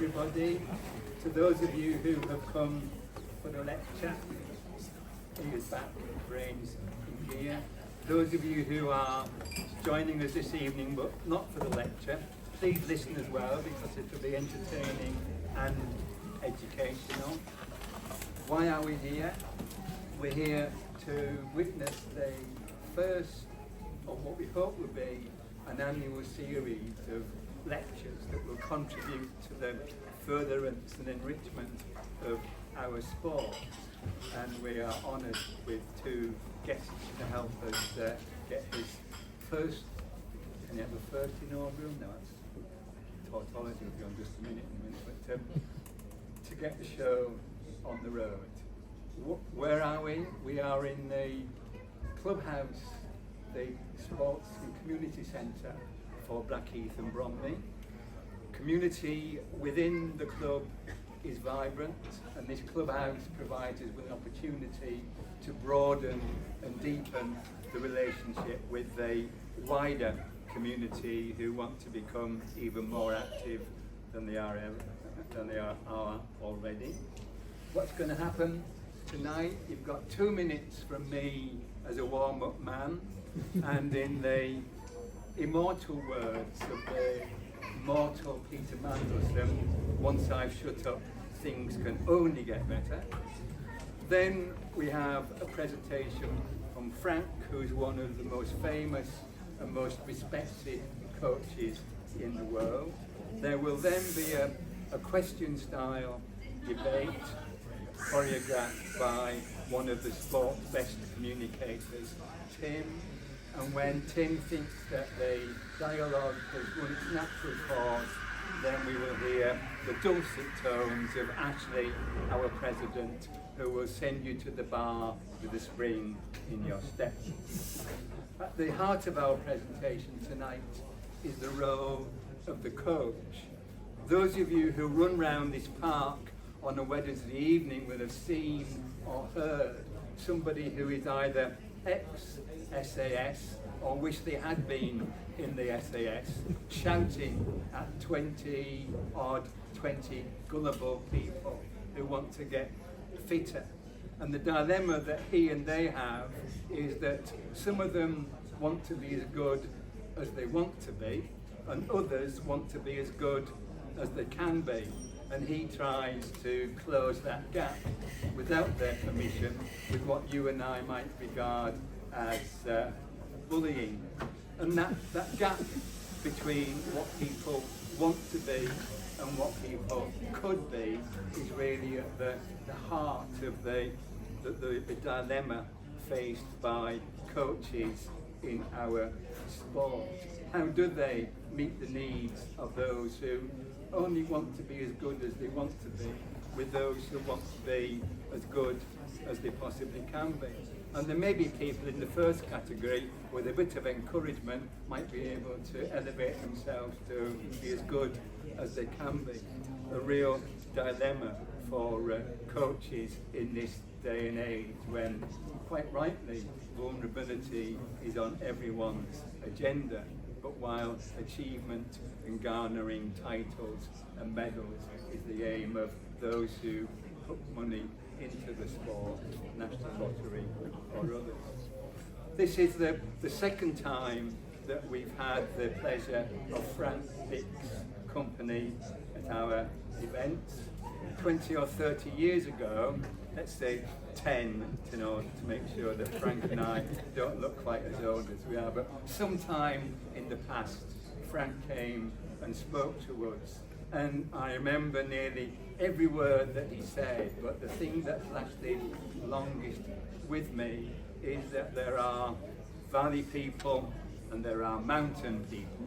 everybody. To those of you who have come for the lecture, ears back, brains in gear. Those of you who are joining us this evening but not for the lecture, please listen as well because it will be entertaining and educational. Why are we here? We're here to witness the first of what we hope will be an annual series of lectures that will contribute to the furtherance and enrichment of our sport. And we are honoured with two guests to help us get this first. Can you have a first in our room? No, it's tautology will be on just a minute, but to get the show on the road. Where are we? We are in the clubhouse, the Sports and Community Centre for Blackheath and Bromley. Community within the club is vibrant, and this clubhouse provides us with an opportunity to broaden and deepen the relationship with the wider community who want to become even more active than they are already. What's going to happen tonight? You've got 2 minutes from me as a warm-up man, and in the immortal words of the immortal Peter Mandelson, once I've shut up, things can only get better. Then we have a presentation from Frank, who's one of the most famous and most respected coaches in the world. There will then be a question-style debate choreographed by one of the sport's best communicators, Tim. And when Tim thinks that the dialogue has run its natural course, then we will hear the dulcet tones of Ashley, our president, who will send you to the bar with a spring in your step. At the heart of our presentation tonight is the role of the coach. Those of you who run round this park on a Wednesday evening will have seen or heard somebody who is either ex-SAS or wish they had been in the SAS, shouting at 20 gullible people who want to get fitter. And the dilemma that he and they have is that some of them want to be as good as they want to be, and others want to be as good as they can be. And he tries to close that gap without their permission with what you and I might regard as bullying. And that gap between what people want to be and what people could be is really at the heart of the dilemma faced by coaches in our sport. How do they meet the needs of those who only want to be as good as they want to be with those who want to be as good as they possibly can be? And there may be people in the first category with a bit of encouragement might be able to elevate themselves to be as good as they can be. A real dilemma for coaches in this day and age when, quite rightly, vulnerability is on everyone's agenda. But while achievement and garnering titles and medals is the aim of those who put money into the sport, National Lottery or others. This is the second time that we've had the pleasure of Frank Dick's company at our events. 20 or 30 years ago, let's say 10 to make sure that Frank and I don't look quite as old as we are, but sometime in the past, Frank came and spoke to us. And I remember nearly every word that he said, but the thing that lasted longest with me is that there are valley people and there are mountain people.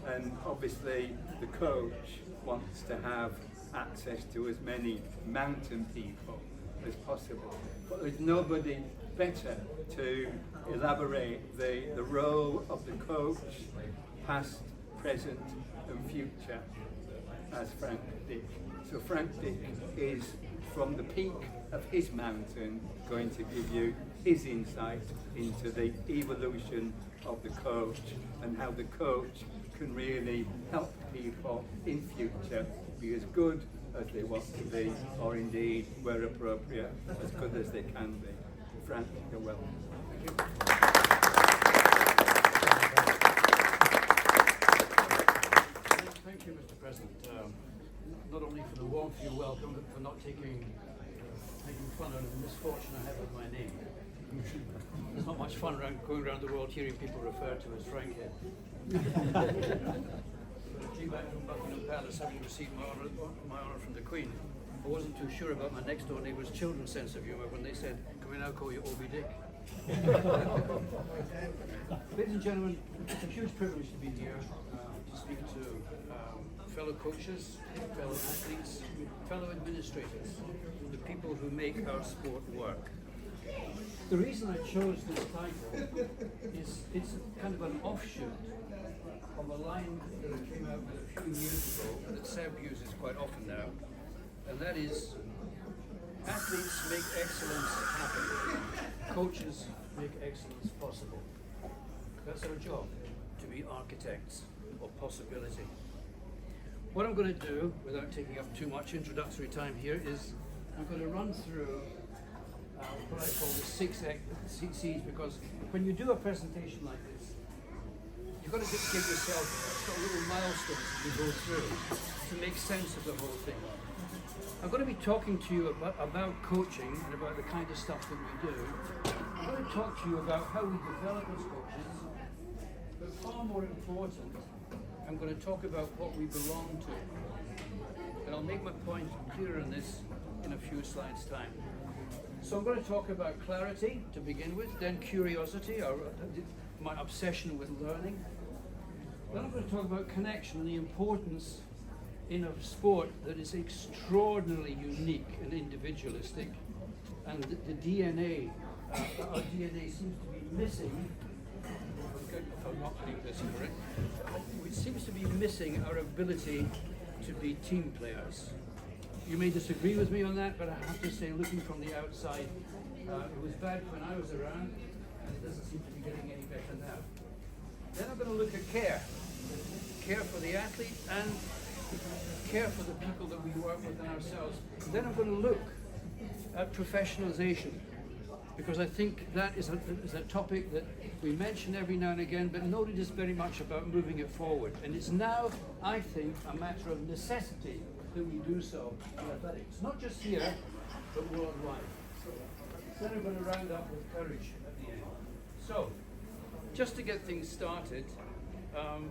And obviously the coach wants to have access to as many mountain people as possible. But there's nobody better to elaborate the role of the coach, past, present and future, as Frank Dick. So Frank Dick is, from the peak of his mountain, going to give you his insight into the evolution of the coach and how the coach can really help people in future be as good as they want to be, or indeed, where appropriate, as good as they can be. Frank, you're welcome. Thank you. Thank you, Mr. President. Not only for the warmth you're welcome, but for not taking fun of the misfortune I have with my name. It's not much fun going around the world hearing people refer to as Frank here. When I came back from Buckingham Palace, having received my honour from the Queen, I wasn't too sure about my next door neighbour's children's sense of humour when they said, "Can we now call you Obi Dick?" Ladies and gentlemen, it's a huge privilege to be here to speak to fellow coaches, fellow athletes, fellow administrators, the people who make our sport work. The reason I chose this title is it's kind of an offshoot of a line that I came out with a few years ago that Seb uses quite often now, and that is, athletes make excellence happen, coaches make excellence possible. That's our job, to be architects of possibility. What I'm going to do, without taking up too much introductory time here, is I'm going to run through what I call the 6 C's, because when you do a presentation like this, you've got to give yourself sort of little milestones that you go through to make sense of the whole thing. I'm going to be talking to you about coaching and about the kind of stuff that we do. I'm going to talk to you about how we develop as coaches, but far more important, I'm going to talk about what we belong to. And I'll make my point clearer on this in a few slides' time. So I'm going to talk about clarity to begin with, then curiosity, or my obsession with learning. Then I'm going to talk about connection and the importance in a sport that is extraordinarily unique and individualistic, and the DNA, our DNA seems to be missing. If I'm not putting this correct, it seems to be missing our ability to be team players. You may disagree with me on that, but I have to say, looking from the outside, it was bad when I was around, and it doesn't seem to be getting any better now. Then I'm going to look at care for the athlete and care for the people that we work with and ourselves. Then I'm going to look at professionalization, because I think that is a topic that we mention every now and again, but noted is very much about moving it forward. And it's now, I think, a matter of necessity that we do so in athletics, not just here, but worldwide. Then I'm going to round up with courage at the end. So, just to get things started, I'm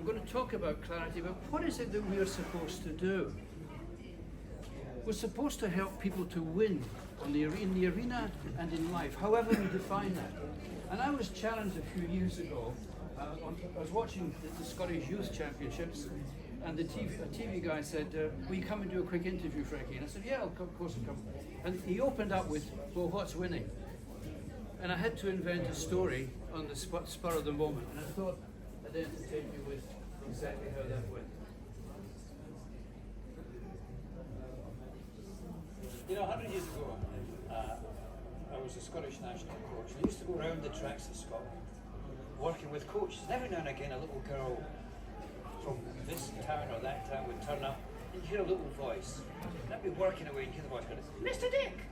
going to talk about clarity, but what is it that we are supposed to do? We're supposed to help people to win in the arena and in life, however we define that. And I was challenged a few years ago. I was watching the Scottish Youth Championships, and a TV guy said, "Will you come and do a quick interview, Frankie?" And I said, "Yeah, of course I'll come." And he opened up with, "Well, what's winning?" And I had to invent a story on the spur of the moment, and I thought I'd entertain you with exactly how that went. You know, 100 years ago, I was a Scottish national coach, and I used to go around the tracks of Scotland working with coaches. And every now and again, a little girl from this town or that town would turn up, and you hear a little voice. And I'd be working away, and you hear the voice going, "Mr. Dick!"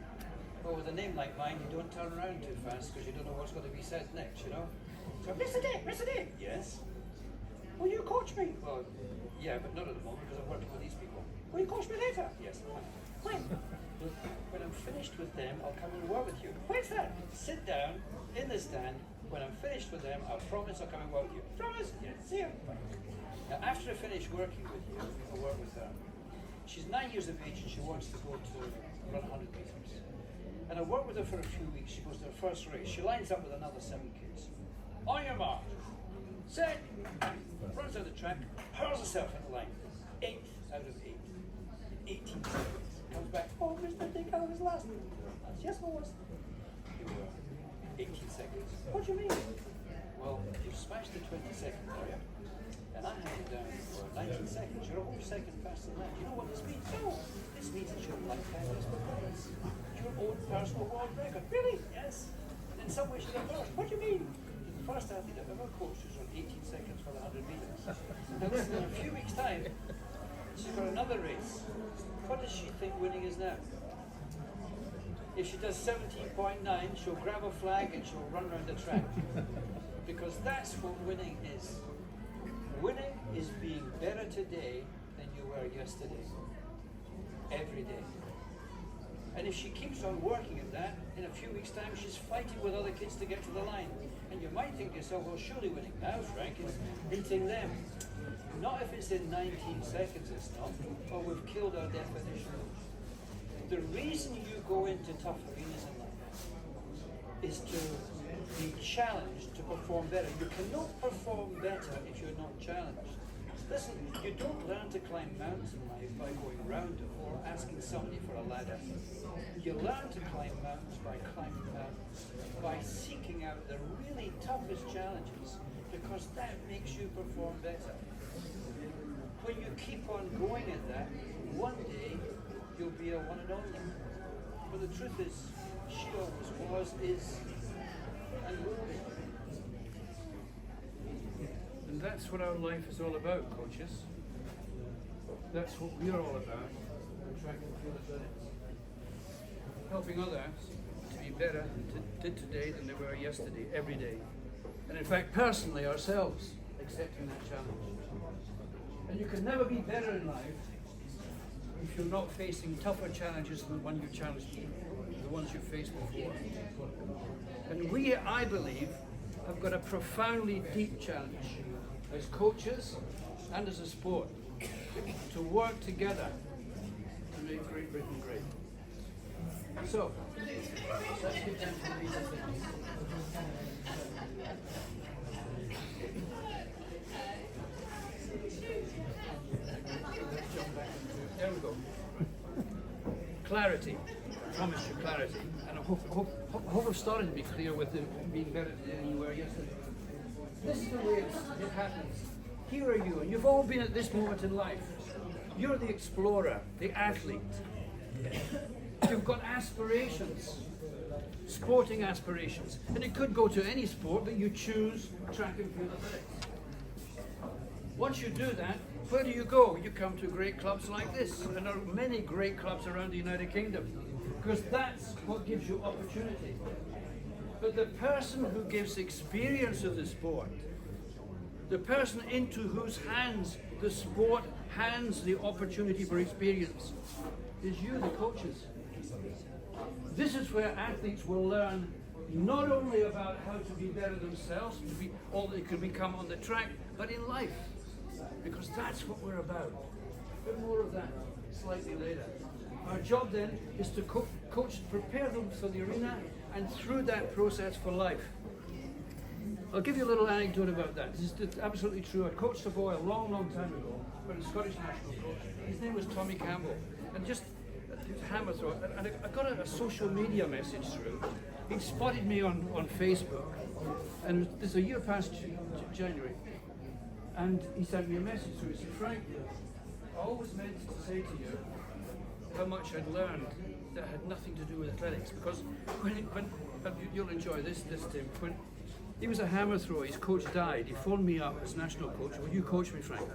Well, with a name like mine, you don't turn around too fast because you don't know what's going to be said next, you know? So, "Mr. Dick! Mr. Dick!" "Yes?" "Will you coach me?" "Well, yeah, but not at the moment because I'm working with these people." "Will you coach me later?" "Yes." "When?" "When I'm finished with them, I'll come and work with you." "When's that?" "Sit down in the stand. When I'm finished with them, I'll promise I'll come and work with you." "Promise?" "Yes." "See you." Now, after I finish working with you, I'll work with her. She's 9 years of age and she wants to go to run 100 metres. And I work with her for a few weeks. She goes to her first race. She lines up with another 7 kids. On your mark. Set. Runs out the track. Hurls herself in the line. 8th out of 8. 18 seconds. Comes back. "Oh, Mr. Dick, I was last." "Yes, I was." Here we are. 18 seconds. "What do you mean?" "Well, you've smashed the 20-second barrier, and I had you down for 19 seconds. You're a whole second faster than that. Do you know what this means?" "No." "This means it's your lifetime best performance. Your own personal world record." "Really?" "Yes. In some ways, you're the first." "What do you mean?" "You're the first athlete I've ever coached who's run 18 seconds for the 100 metres. Now listen, in a few weeks' time, She's got another race. What does she think winning is now? If she does 17.9, she'll grab a flag and she'll run around the track. Because that's what winning is. Winning is being better today than you were yesterday. Every day. And if she keeps on working at that, in a few weeks' time she's fighting with other kids to get to the line. And you might think to yourself, well, surely winning now, Frank, is beating them. Not if it's in 19 seconds, it's not, or we've killed our definition. The reason you go into tough arenas in life is to be challenged to perform better. You cannot perform better if you're not challenged. Listen, you don't learn to climb mountains in life by going around it or asking somebody for a ladder. You learn to climb mountains by climbing mountains, by seeking out the really toughest challenges, because that makes you perform better. When you keep on going at that, one day you'll be a one and only. But the truth is, she always was, is, and will be. And that's what our life is all about, coaches. That's what we're all about. Track and field athletics. Helping others to be better today than they were yesterday, every day. And in fact, personally, ourselves, accepting that challenge. And you can never be better in life if you're not facing tougher challenges than the one you challenged, the ones you faced before. And we, I believe, have got a profoundly deep challenge as coaches and as a sport to work together to make Great Britain great. So, let's get down to these things. There we go. Clarity. I promise you clarity. And I hope I've started to be clear with the being better today than you were yesterday. This is the way it happens. Here are you, and you've all been at this moment in life. You're the explorer, the athlete. You've got aspirations, sporting aspirations. And it could go to any sport, but you choose track and field athletics. Once you do that, where do you go? You come to great clubs like this, and there are many great clubs around the United Kingdom, because that's what gives you opportunity. But the person who gives experience of the sport, the person into whose hands the sport hands the opportunity for experience, is you, the coaches. This is where athletes will learn not only about how to be better themselves, to be all they can become on the track, but in life. Because that's what we're about. A bit more of that slightly later. Our job then is to coach, prepare them for the arena and through that process for life. I'll give you a little anecdote about that. This is absolutely true. I coached a boy a long, long time ago, but a Scottish national coach. His name was Tommy Campbell. And just hammer throw. And I got a social media message through. He spotted me on Facebook. And this is a year past January. And he sent me a message through. He said, Frank, I always meant to say to you how much I'd learned that had nothing to do with athletics. Because when you'll enjoy this, Tim. When he was a hammer thrower, his coach died. He phoned me up as national coach. Will you coach me, Frank?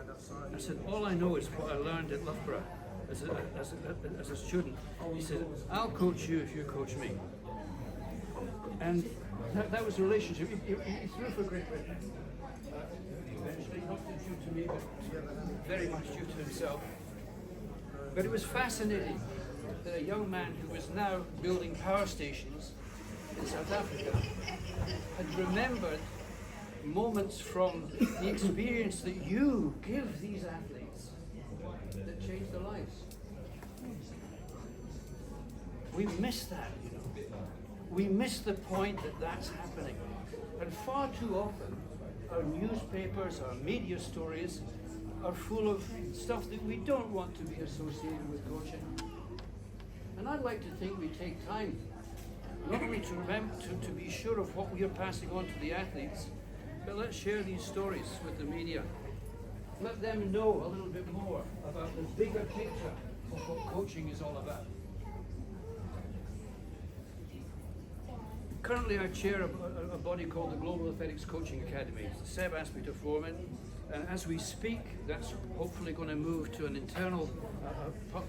I said, all I know is what I learned at Loughborough as a student. He said, I'll coach you if you coach me. And that was the relationship. He threw for Great Britain. Eventually, not due to me, but very much due to himself. But it was fascinating that a young man who was now building power stations in South Africa had remembered moments from the experience that you give these athletes that change their lives. We miss that, you know. We miss the point that that's happening. And far too often, our newspapers, our media stories are full of stuff that we don't want to be associated with coaching. And I'd like to think we take time not only to remember to be sure of what we are passing on to the athletes, but let's share these stories with the media. Let them know a little bit more about the bigger picture of what coaching is all about. Currently I chair a body called the Global Athletics Coaching Academy. Seb asked me to form it. And as we speak, that's hopefully going to move to an internal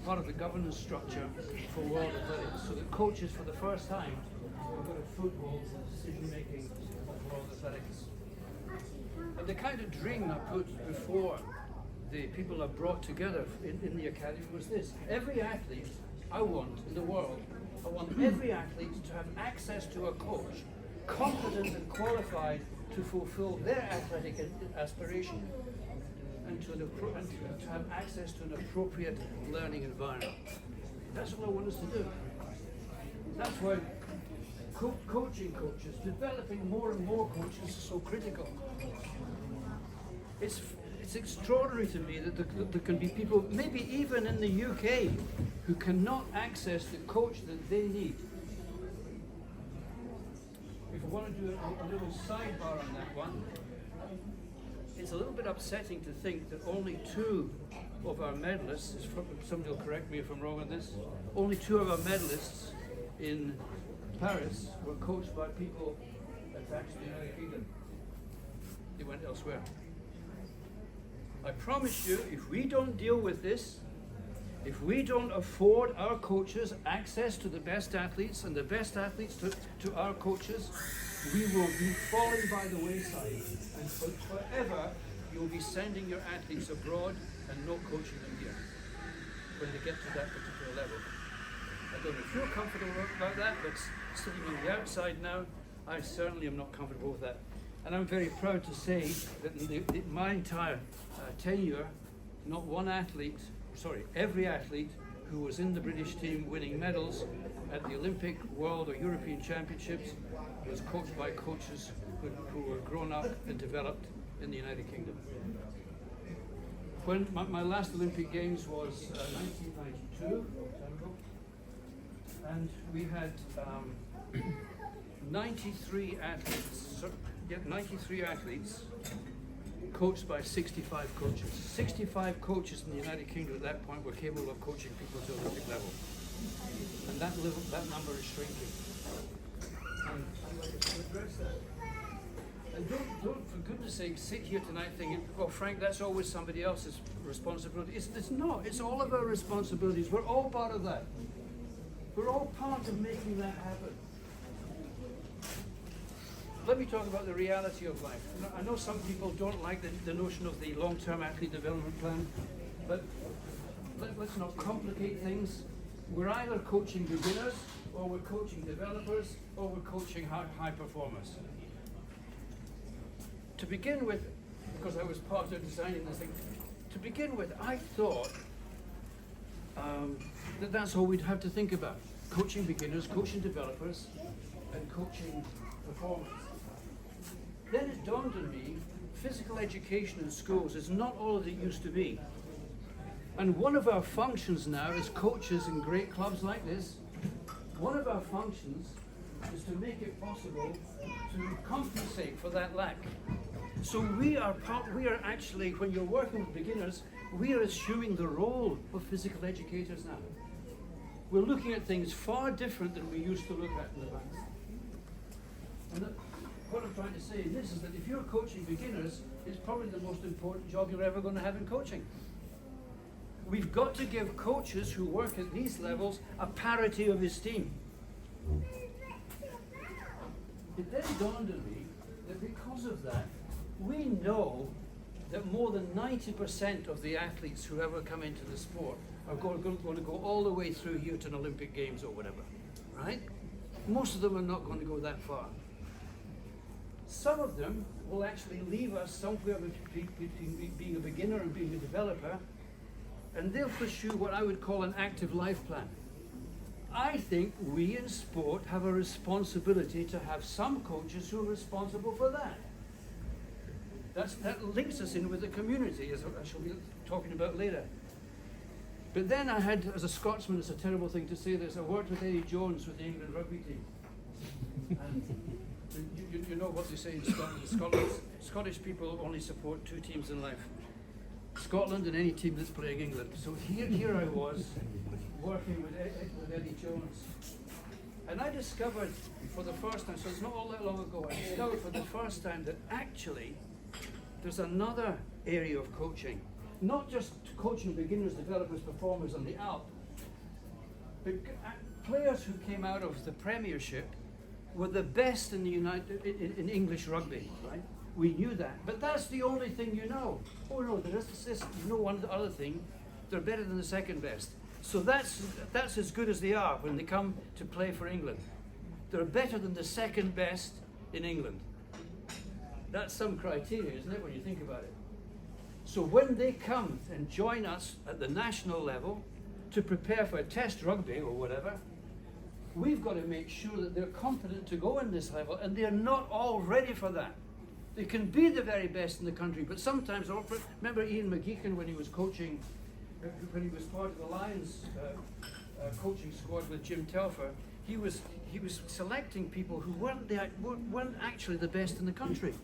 part of the governance structure for world athletics, so that coaches for the first time are going to football the decision making of world athletics. And the kind of dream I put before the people I brought together in the academy was this: every athlete I want in the world, I want every athlete to have access to a coach competent and qualified to fulfill their athletic aspiration, and to have access to an appropriate learning environment. That's what I want us to do. That's why coaching coaches, developing more and more coaches is so critical. It's extraordinary to me that there can be people, maybe even in the UK, who cannot access the coach that they need. If I want to do a little sidebar on that one, it's a little bit upsetting to think that only 2 of our medalists, somebody will correct me if I'm wrong on this, only 2 of our medalists in Paris were coached by people attached to the United Kingdom. They went elsewhere. I promise you, if we don't deal with this, if we don't afford our coaches access to the best athletes and the best athletes to our coaches, we will be falling by the wayside. And forever, you'll be sending your athletes abroad and not coaching them here when they get to that particular level. I don't know if you're comfortable about that, but sitting on the outside now, I certainly am not comfortable with that. And I'm very proud to say that in my entire tenure, not one athlete, every athlete who was in the British team winning medals at the Olympic, World or European Championships was coached by coaches who were grown up and developed in the United Kingdom. When my last Olympic Games was 1992, and we had 93 athletes coached by 65 coaches. 65 coaches in the United Kingdom at that point were capable of coaching people to Olympic level. And that number is shrinking. And I'd like to address that. And don't, for goodness sake, sit here tonight thinking, well, Frank, that's always somebody else's responsibility. It's not. It's all of our responsibilities. We're all part of that. We're all part of making that happen. Let me talk about the reality of life. I know some people don't like the notion of the long-term athlete development plan, but let's not complicate things. We're either coaching beginners, or we're coaching developers, or we're coaching high performers. To begin with, because I was part of designing this thing, to begin with, I thought that's all we'd have to think about. Coaching beginners, coaching developers, and coaching performers. Then it dawned on me, physical education in schools is not all that it used to be. And one of our functions now as coaches in great clubs like this, one of our functions is to make it possible to compensate for that lack. So we are actually, when you're working with beginners, we are assuming the role of physical educators now. We're looking at things far different than we used to look at in the past. And what I'm trying to say in this is that if you're coaching beginners, it's probably the most important job you're ever going to have in coaching. We've got to give coaches who work at these levels a parity of esteem. It then dawned on me that because of that, we know that more than 90% of the athletes who ever come into the sport are going to go all the way through here to an Olympic Games or whatever, right? Most of them are not going to go that far. Some of them will actually leave us somewhere between being a beginner and being a developer, and they'll pursue what I would call an active life plan. I think we in sport have a responsibility to have some coaches who are responsible for that. That links us in with the community, as I shall be talking about later. But then I had, as a Scotsman, it's a terrible thing to say this, I worked with Eddie Jones with the England rugby team. And you know what they say in Scotland. Scottish people only support 2 teams in life. Scotland and any team that's playing England. So here I was, working with Eddie Jones. And I discovered for the first time, so it's not all that long ago, I discovered for the first time that actually there's another area of coaching. Not just coaching beginners, developers, performers on the Alp, but players who came out of the Premiership were the best in the in English rugby, right? We knew that, but that's the only thing you know. Oh no, there is this, you know, one other thing. They're better than the second best. So that's as good as they are when they come to play for England. They're better than the second best in England. That's some criteria, isn't it, when you think about it? So when they come and join us at the national level to prepare for a test rugby or whatever, we've got to make sure that they're competent to go in this level, and they're not all ready for that. They can be the very best in the country, but sometimes, remember Ian McGeechan when he was coaching, when he was part of the Lions coaching squad with Jim Telfer, he was selecting people who weren't actually the best in the country.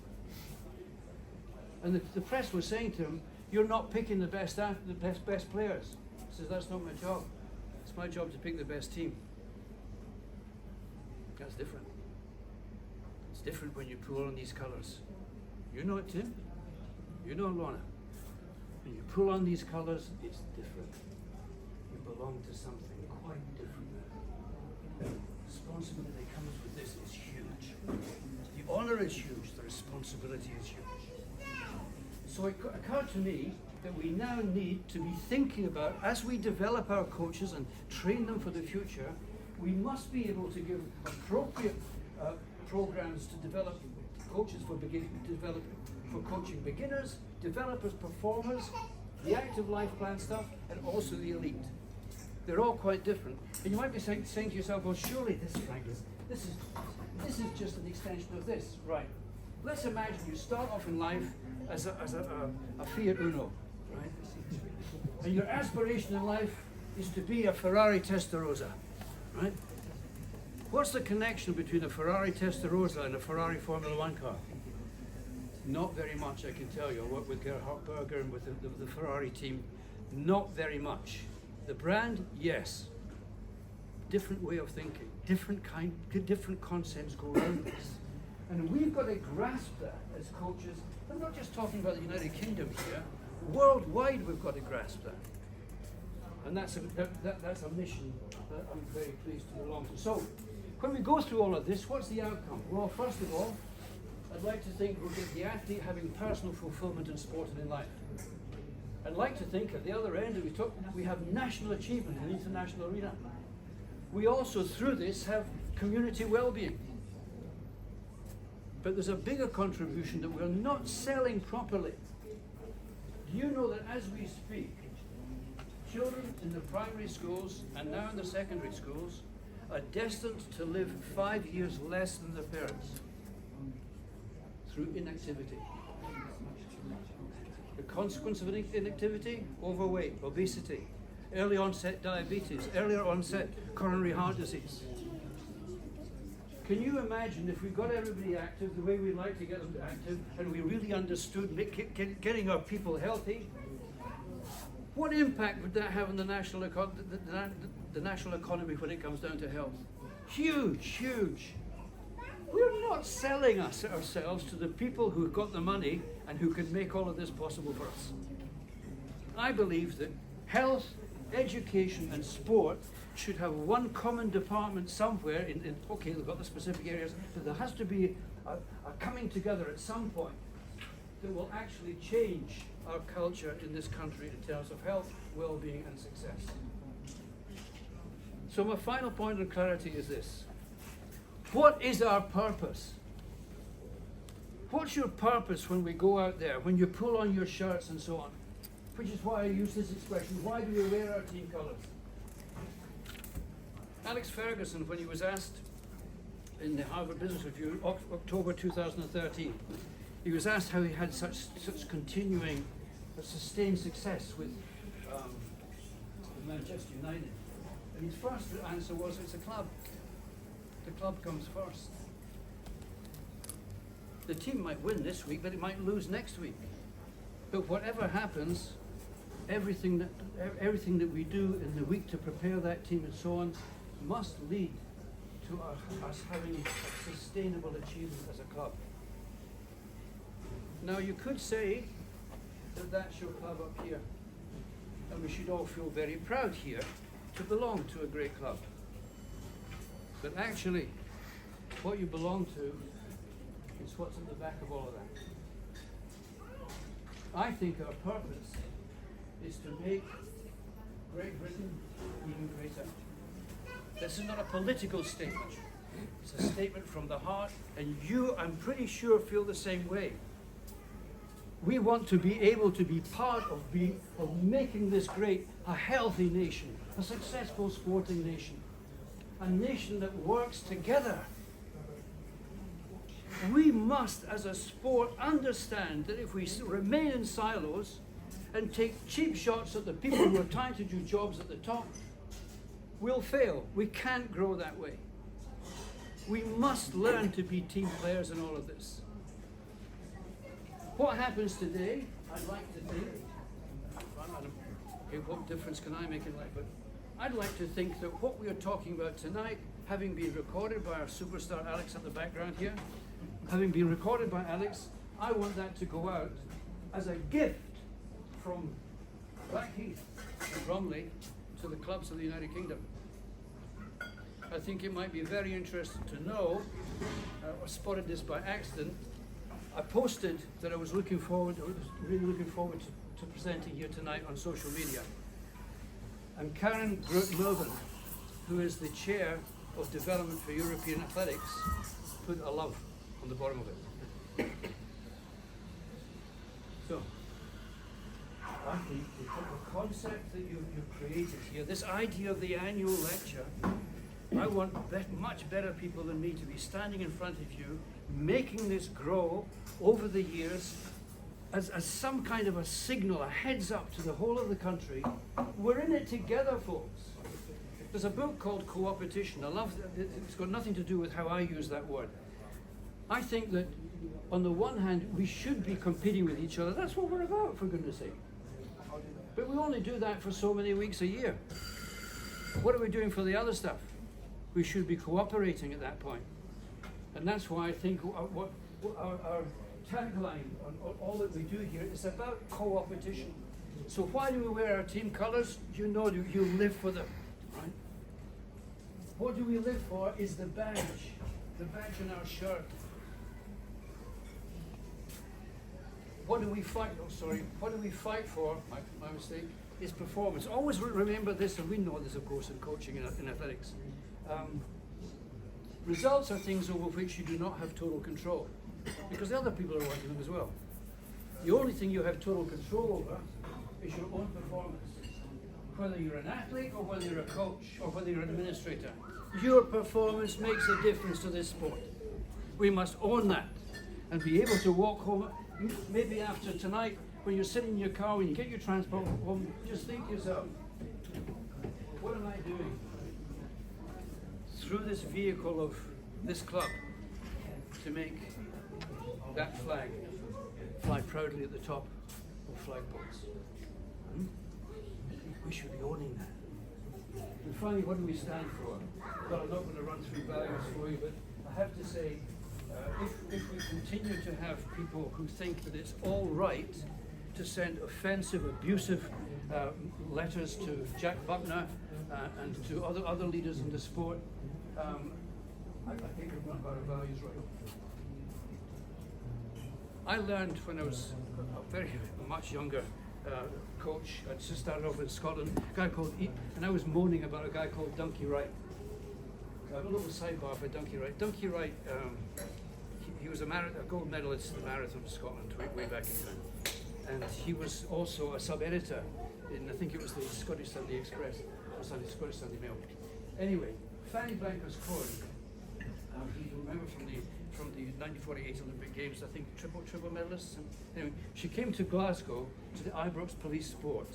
And the press was saying to him, "You're not picking the best players." He says, "That's not my job. It's my job to pick the best team." That's different. It's different when you pull on these colours. You know it, Tim. You know, Lorna. When you pull on these colours, it's different. You belong to something quite different. The responsibility that comes with this is huge. The honour is huge. The responsibility is huge. So it occurred to me that we now need to be thinking about, as we develop our coaches and train them for the future, we must be able to give appropriate programs to develop coaches for coaching beginners, developers, performers, the active life plan stuff, and also the elite. They're all quite different. And you might be saying to yourself, well, surely this is just an extension of this. Right. Let's imagine you start off in life as a Fiat Uno, right? And your aspiration in life is to be a Ferrari Testarossa, right? What's the connection between a Ferrari Testarossa and a Ferrari Formula One car? Not very much, I can tell you. I work with Gerhard Berger and with the Ferrari team. Not very much. The brand, yes. Different way of thinking. Different concepts go around this. And we've got to grasp that as coaches. I'm not just talking about the United Kingdom here. Worldwide, we've got to grasp that. And that's a mission that I'm very pleased to belong to. So, when we go through all of this, what's the outcome? Well, first of all, I'd like to think we'll get the athlete having personal fulfillment in sport and in life. I'd like to think at the other end, we have national achievement in the international arena. We also, through this, have community well-being. But there's a bigger contribution that we're not selling properly. Do you know that as we speak, children in the primary schools and now in the secondary schools are destined to live 5 years less than their parents through inactivity? The consequence of inactivity? Overweight, obesity, early onset diabetes, earlier onset coronary heart disease. Can you imagine if we got everybody active the way we'd like to get them active, and we really understood getting our people healthy? What impact would that have on the national economy when it comes down to health? Huge, huge. We're not selling ourselves to the people who've got the money and who can make all of this possible for us. I believe that health, education, and sport should have one common department somewhere okay, they've got the specific areas, but there has to be a coming together at some point that will actually change our culture in this country in terms of health, well-being, and success. So my final point of clarity is this. What is our purpose? What's your purpose when we go out there, when you pull on your shirts and so on? Which is why I use this expression, why do we wear our team colours? Alex Ferguson, when he was asked in the Harvard Business Review, October 2013, he was asked how he had such continuing, sustained success with Manchester United. And his first answer was, it's a club. The club comes first. The team might win this week, but it might lose next week. But whatever happens, everything that we do in the week to prepare that team and so on must lead to us having a sustainable achievement as a club. Now you could say that that's your club up here. And we should all feel very proud here to belong to a great club. But actually, what you belong to is what's at the back of all of that. I think our purpose is to make Great Britain even greater. This is not a political statement. It's a statement from the heart, and you, I'm pretty sure, feel the same way. We want to be able to be part of making this great, a healthy nation, a successful sporting nation, a nation that works together. We must, as a sport, understand that if we remain in silos and take cheap shots at the people who are trying to do jobs at the top, we'll fail. We can't grow that way. We must learn to be team players in all of this. What happens today, I'd like to think, okay, what difference can I make in life? But I'd like to think that what we are talking about tonight, having been recorded by our superstar Alex at the background here, having been recorded by Alex, I want that to go out as a gift from Blackheath and Bromley to the clubs of the United Kingdom. I think it might be very interesting to know, I spotted this by accident. I posted that I was really looking forward to presenting here tonight on social media. And Karen Mervyn, who is the chair of Development for European Athletics, put a love on the bottom of it. So, I think the concept that you've created here, this idea of the annual lecture, I want much better people than me to be standing in front of you, making this grow over the years as some kind of a signal, a heads up to the whole of the country. We're in it together, folks. There's a book called Co-opetition. I love that. It's got nothing to do with how I use that word. I think that on the one hand, we should be competing with each other. That's what we're about, for goodness sake. But we only do that for so many weeks a year. What are we doing for the other stuff? We should be cooperating at that point. And that's why I think what our tagline on all that we do here is about co-opetition. So why do we wear our team colours? You know you live for them, right? What do we live for is the badge on our shirt. What do we fight? Oh, sorry. What do we fight for? My mistake. Is performance. Always remember this, and we know this, of course, in coaching and in athletics. Results are things over which you do not have total control, because the other people are working them as well. The only thing you have total control over is your own performance. Whether you're an athlete or whether you're a coach or whether you're an administrator, your performance makes a difference to this sport. We must own that and be able to walk home, maybe after tonight, when you're sitting in your car, when you get your transport home, just think to yourself, what am I doing? Through this vehicle of this club to make that flag fly proudly at the top of flagpoles. We should be owning that. And finally, what do we stand for? Well, I'm not going to run through values for you, but I have to say, if we continue to have people who think that it's all right to send offensive, abusive letters to Jack Buckner and to other leaders in the sport, I think we've not got our values right. I learned when I was a much younger coach. I just started off in Scotland, a guy called and I was moaning about a guy called Dunky Wright. I have a little sidebar for Dunky Wright. Dunky Wright, he was a gold medalist in the Marathon of Scotland way back in time. And he was also a sub-editor in, I think it was the Scottish Sunday Express, or Scottish Sunday Mail. Anyway, Fanny Blankers-Cohen, you remember from the 1948 Olympic Games, I think triple medalist. Anyway, she came to Glasgow to the Ibrox Police Sport,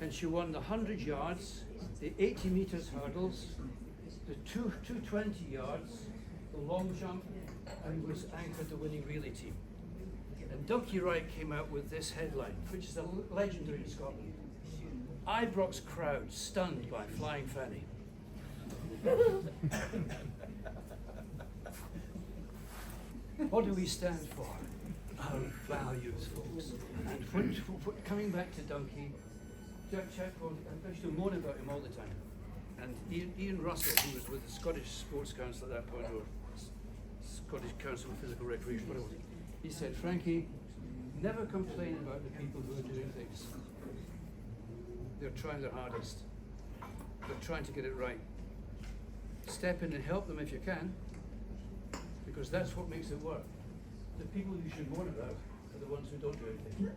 and she won the 100 yards, the 80 meters hurdles, the 220 yards, the long jump, and was anchored the winning relay team. And Dunky Wright came out with this headline, which is legendary in Scotland: Ibrox crowd stunned by Flying Fanny. What do we stand for? our values, folks. And coming back to Donkey, Jack Chapel, I used to moan about him all the time. And Ian Russell, who was with the Scottish Sports Council at that point, or Scottish Council of Physical Recreation, whatever, he said, Frankie, never complain about the people who are doing things. They're trying their hardest. They're trying to get it right. Step in and help them if you can, because that's what makes it work. The people you should mourn about are the ones who don't do anything.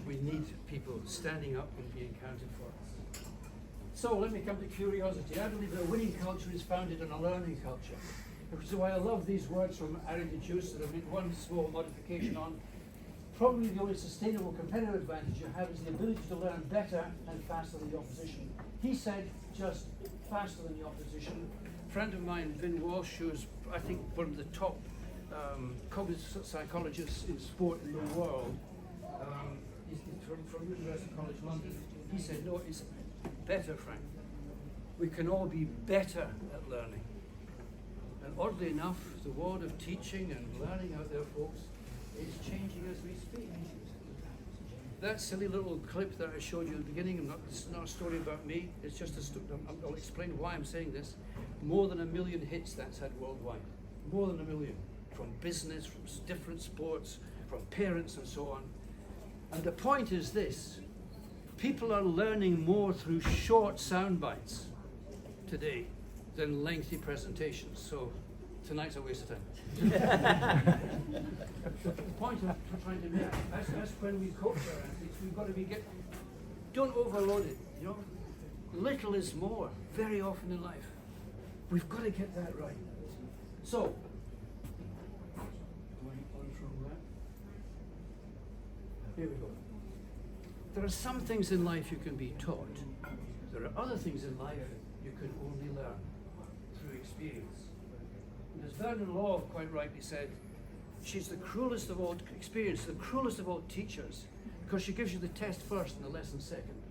We need people standing up and being counted for. So let me come to curiosity. I believe that a winning culture is founded on a learning culture. Which is why I love these words from Ari de Juice that I've made one small modification on. Probably the only sustainable competitive advantage you have is the ability to learn better and faster than the opposition. He said just faster than the opposition. A friend of mine, Vin Walsh, who is, I think, one of the top cognitive psychologists in sport in the world, he's from University College London. He said, no, it's better, Frank. We can all be better at learning. And oddly enough, the world of teaching and learning out there, folks, is changing as we speak. That silly little clip that I showed you at the beginning, it's not a story about me, it's just I'll explain why I'm saying this. More than 1 million hits that's had worldwide. More than 1 million. From business, from different sports, from parents and so on. And the point is this, people are learning more through short sound bites today than lengthy presentations. So tonight's a waste of time. The point I'm trying to make, that's when we coach our athletes, we've got to don't overload it, you know. Little is more, very often in life. We've got to get that right. So, going on from that, here we go. There are some things in life you can be taught. There are other things in life you can only learn through experience. And as Vernon Law quite rightly said, she's the cruelest of all experience, the cruelest of all teachers, because she gives you the test first and the lesson second.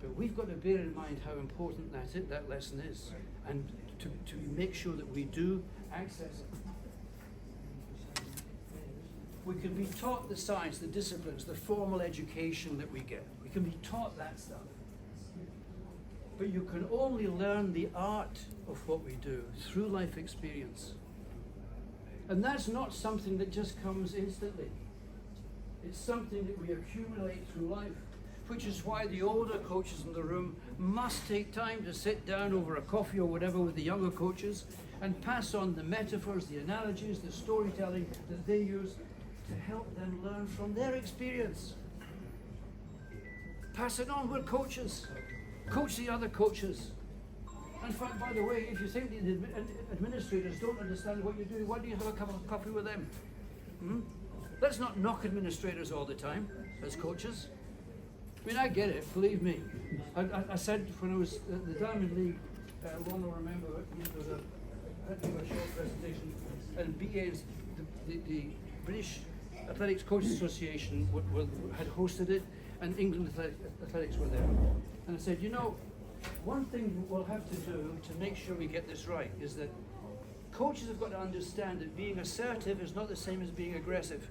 But we've got to bear in mind how important that lesson is, and to make sure that we do access it. We can be taught the science, the disciplines, the formal education that we get. We can be taught that stuff. But you can only learn the art of what we do through life experience. And that's not something that just comes instantly. It's something that we accumulate through life, which is why the older coaches in the room must take time to sit down over a coffee or whatever with the younger coaches and pass on the metaphors, the analogies, the storytelling that they use to help them learn from their experience. Pass it on, we're coaches. Coach the other coaches. In fact, by the way, if you think the administrators don't understand what you're doing, why don't you have a cup of coffee with them? Let's not knock administrators all the time as coaches. I mean, I get it, believe me. I said when I was at the Diamond League, Lorna will remember, I had to do a short presentation, and BA's, the British Athletics Coaches Association had hosted it, and England Athletics were there. And I said, you know, one thing we'll have to do to make sure we get this right is that coaches have got to understand that being assertive is not the same as being aggressive.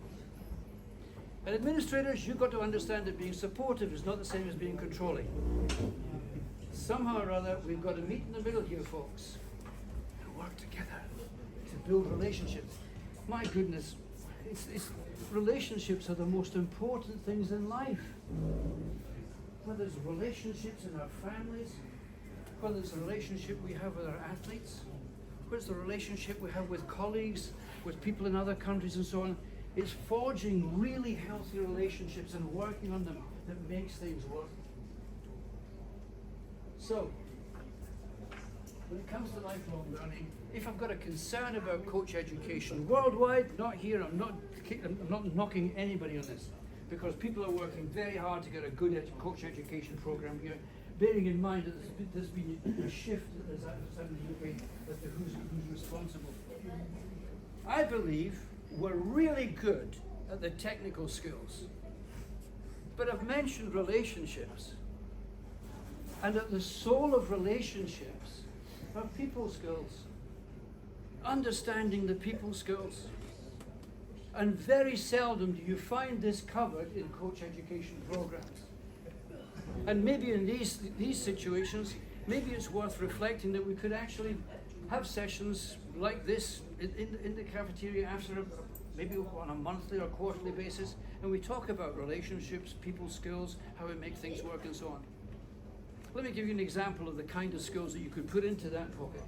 And administrators, you've got to understand that being supportive is not the same as being controlling. Somehow or other, we've got to meet in the middle here, folks, and work together to build relationships. My goodness, relationships are the most important things in life. Whether it's relationships in our families, whether it's a relationship we have with our athletes, whether it's the relationship we have with colleagues, with people in other countries and so on, it's forging really healthy relationships and working on them that makes things work. So, when it comes to lifelong learning, if I've got a concern about coach education worldwide, not here, I'm not knocking anybody on this, because people are working very hard to get a good coach education program here, bearing in mind that there's been a shift as in the UK as to who's responsible. I believe we're really good at the technical skills, but I've mentioned relationships, and at the soul of relationships are people skills, understanding the people skills. And very seldom do you find this covered in coach education programs. And maybe in these situations, maybe it's worth reflecting that we could actually have sessions like this in the cafeteria after maybe on a monthly or quarterly basis, and we talk about relationships, people skills, how we make things work, and so on. Let me give you an example of the kind of skills that you could put into that pocket.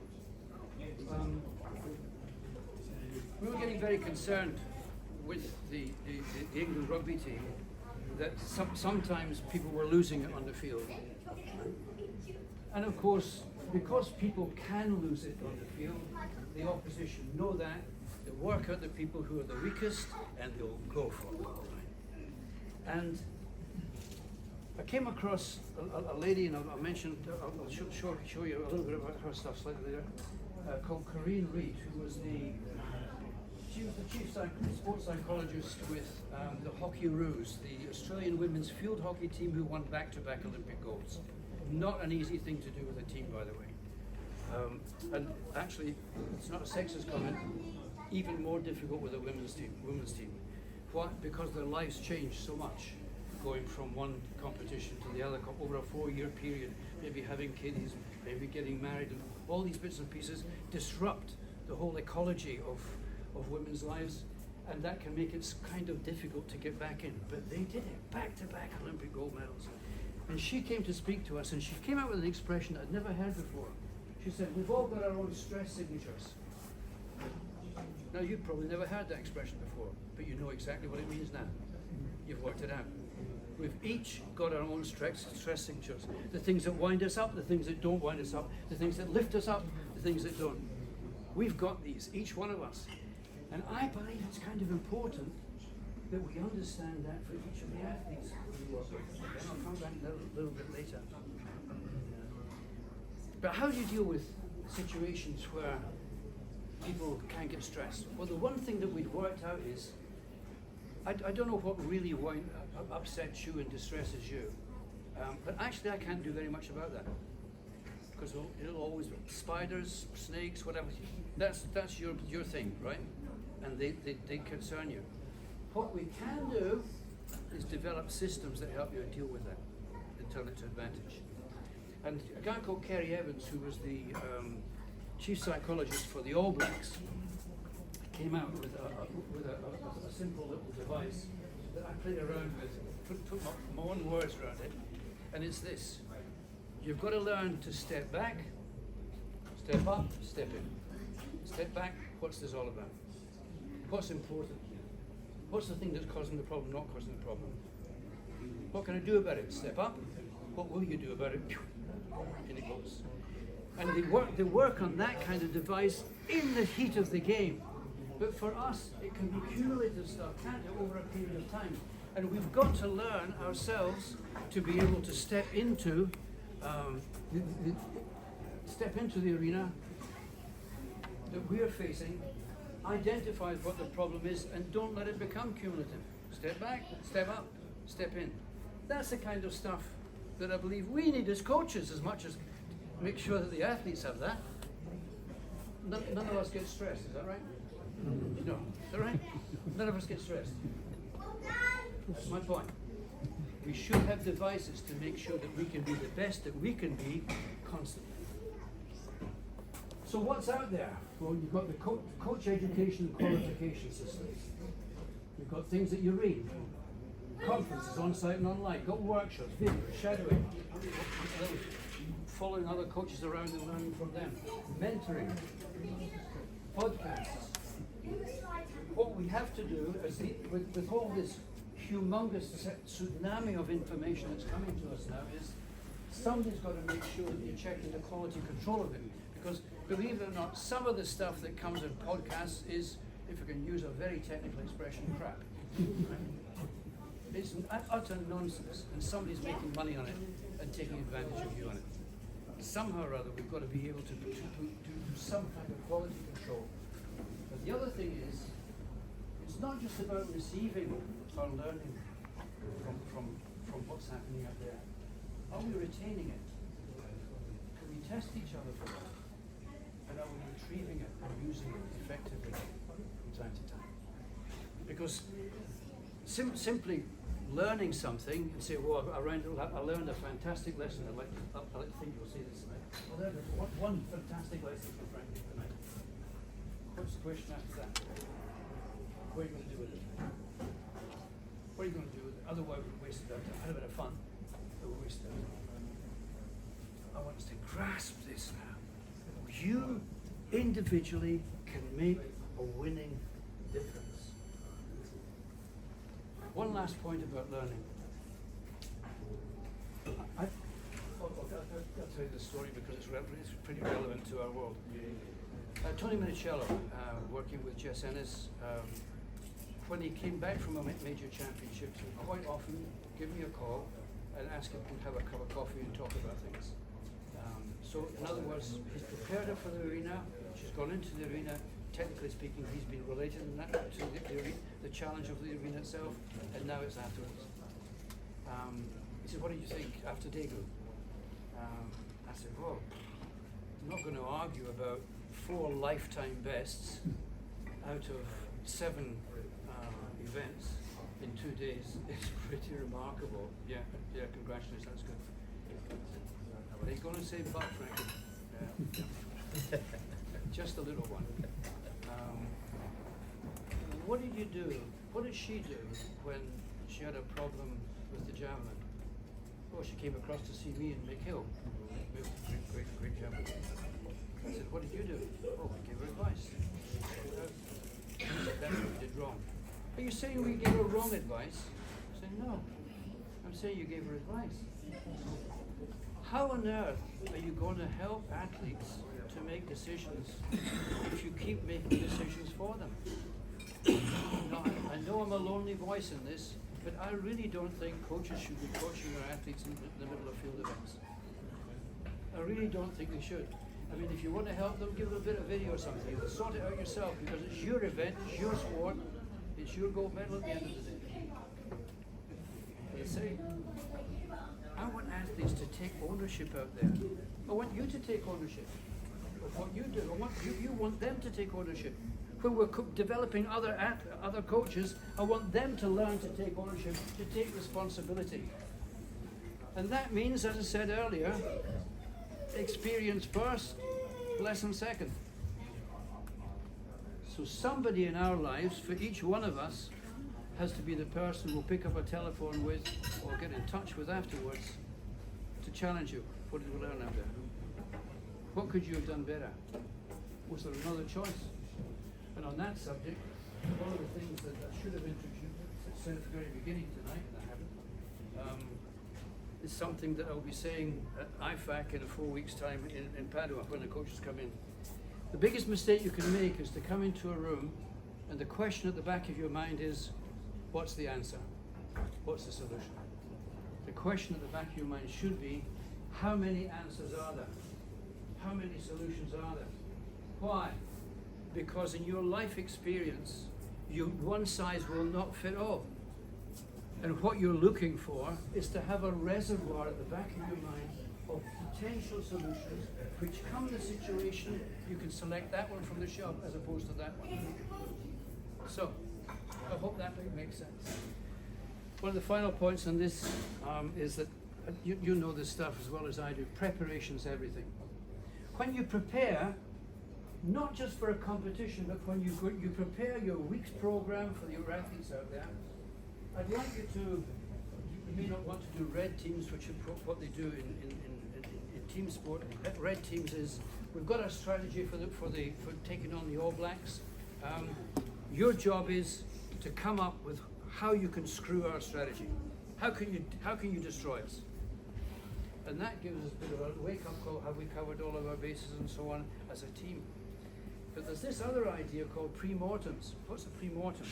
We were getting very concerned with the England rugby team that sometimes people were losing it on the field. And of course, because people can lose it on the field, the opposition know that, they work out the people who are the weakest, and they'll go for it. And I came across a lady, and I'll mention, I'll show you a little bit about her stuff slightly later, called Corinne Reid, who was she was the chief sports psychologist with the Hockeyroos, the Australian women's field hockey team who won back-to-back Olympic golds. Not an easy thing to do with a team, by the way. And actually, it's not a sexist comment, even more difficult with a women's team. Why? Because their lives change so much, going from one competition to the other over a 4-year period, maybe having kids, maybe getting married, and all these bits and pieces disrupt the whole ecology of women's lives, and that can make it kind of difficult to get back in. But they did it, back-to-back Olympic gold medals. And she came to speak to us, and she came out with an expression that I'd never heard before. She said, we've all got our own stress signatures. Now, you've probably never heard that expression before, but you know exactly what it means now. You've worked it out. We've each got our own stress signatures. The things that wind us up, the things that don't wind us up, the things that lift us up, the things that don't. We've got these, each one of us. And I believe it's kind of important that we understand that for each of the athletes we work with. And I'll come back a little bit later. But how do you deal with situations where people can get stressed? Well, the one thing that we'd worked out is, I don't know what really upsets you and distresses you, but actually I can't do very much about that. Because it'll always be spiders, snakes, whatever. That's your thing, right? And they concern you. What we can do is develop systems that help you deal with that and turn it to advantage. And a guy called Kerry Evans, who was the chief psychologist for the All Blacks, came out with a simple little device that I played around with, put my own words around it, and it's this. You've got to learn to step back, step up, step in. Step back, what's this all about? What's important? What's the thing that's causing the problem, not causing the problem? What can I do about it? Step up. What will you do about it? In it goes. And they work on that kind of device in the heat of the game. But for us, it can be cumulative stuff, can't it, over a period of time? And we've got to learn ourselves to be able to step into the arena that we're facing, identify what the problem is, and don't let it become cumulative. Step back, step up, step in. That's the kind of stuff that I believe we need as coaches, as much as make sure that the athletes have that. None of us get stressed, is that right? No, is that right? None of us get stressed. That's my point. We should have devices to make sure that we can be the best that we can be constantly. So what's out there? Well, you've got the coach education and qualification systems. You've got things that you read. Conferences on-site and online. You've got workshops, videos, shadowing, following other coaches around and learning from them. Mentoring. Podcasts. What we have to do is, with all this humongous tsunami of information that's coming to us now, is somebody's got to make sure that you're checking the quality control of it. Because believe it or not, some of the stuff that comes in podcasts is, if I can use a very technical expression, crap. It's utter nonsense, and somebody's making money on it and taking advantage of you on it. Somehow or other, we've got to be able to do some kind of quality control. But the other thing is, it's not just about receiving or learning from what's happening out there. Are we retaining it? Can we test each other for that? And are we retrieving it and using it effectively from time to time? because simply learning something and say, well, I learned a fantastic lesson. I'd like to think you'll see this tonight. I learned one fantastic lesson from Frankie tonight. What's the question after that? What are you going to do with it? What are you going to do with it? Otherwise, we've wasted our time. I had a bit of fun, but we wasted our time. I want us to grasp this now. You individually can make a winning difference. One last point about learning. I'll tell you this story because it's pretty relevant to our world. Tony Minicello, working with Jess Ennis, when he came back from a major championship, he would quite often give me a call and ask if we'd have a cup of coffee and talk about things. So in other words, he's prepared her for the arena, she's gone into the arena, technically speaking, he's been related in that to the challenge of the arena itself, and now it's afterwards. He said, what do you think after Daegu? I said, well, I'm not going to argue about 4 lifetime bests out of 7 events in 2 days. It's pretty remarkable. Yeah, congratulations, that's good. Are you going to say butt, Frankie? Yeah. Just a little one. What did you do? What did she do when she had a problem with the javelin? Oh, she came across to see me in McHill. Great javelin. I said, what did you do? Oh, we gave her advice. That's what we did wrong. Are you saying we gave her wrong advice? I said, no. I'm saying you gave her advice. How on earth are you going to help athletes to make decisions if you keep making decisions for them? Now, I know I'm a lonely voice in this, but I really don't think coaches should be coaching their athletes in the middle of field events. I really don't think they should. I mean, if you want to help them, give them a bit of video or something. Sort it out yourself because it's your event, it's your sport, it's your gold medal at the end of the day. They say, I want athletes to take ownership out there. I want you to take ownership of what you do. You want them to take ownership. When we're developing other coaches, I want them to learn to take ownership, to take responsibility. And that means, as I said earlier, experience first, lesson second. So somebody in our lives, for each one of us, has to be the person we'll pick up a telephone with or get in touch with afterwards to challenge you. What did we learn out there? What could you have done better? Was there another choice? And on that subject, one of the things that I should have said at the very beginning tonight, and I haven't, is something that I'll be saying at IFAC in 4 weeks' time in Padua when the coaches come in. The biggest mistake you can make is to come into a room and the question at the back of your mind is, what's the answer? What's the solution? The question at the back of your mind should be, how many answers are there? How many solutions are there? Why? Because in your life experience, one size will not fit all. And what you're looking for is to have a reservoir at the back of your mind of potential solutions, which come in a situation, you can select that one from the shelf as opposed to that one. So, I hope that makes sense. One of the final points on this is that, you know this stuff as well as I do, preparation's everything. When you prepare, not just for a competition, but when you prepare your week's program for your athletes out there, I'd like you to, you may not want to do red teams, which is what they do in team sport. Red teams is, we've got a strategy for taking on the All Blacks. Your job is to come up with how you can screw our strategy. How can you destroy us? And that gives us a bit of a wake-up call. Have we covered all of our bases and so on as a team? But there's this other idea called pre-mortems. What's a pre-mortem?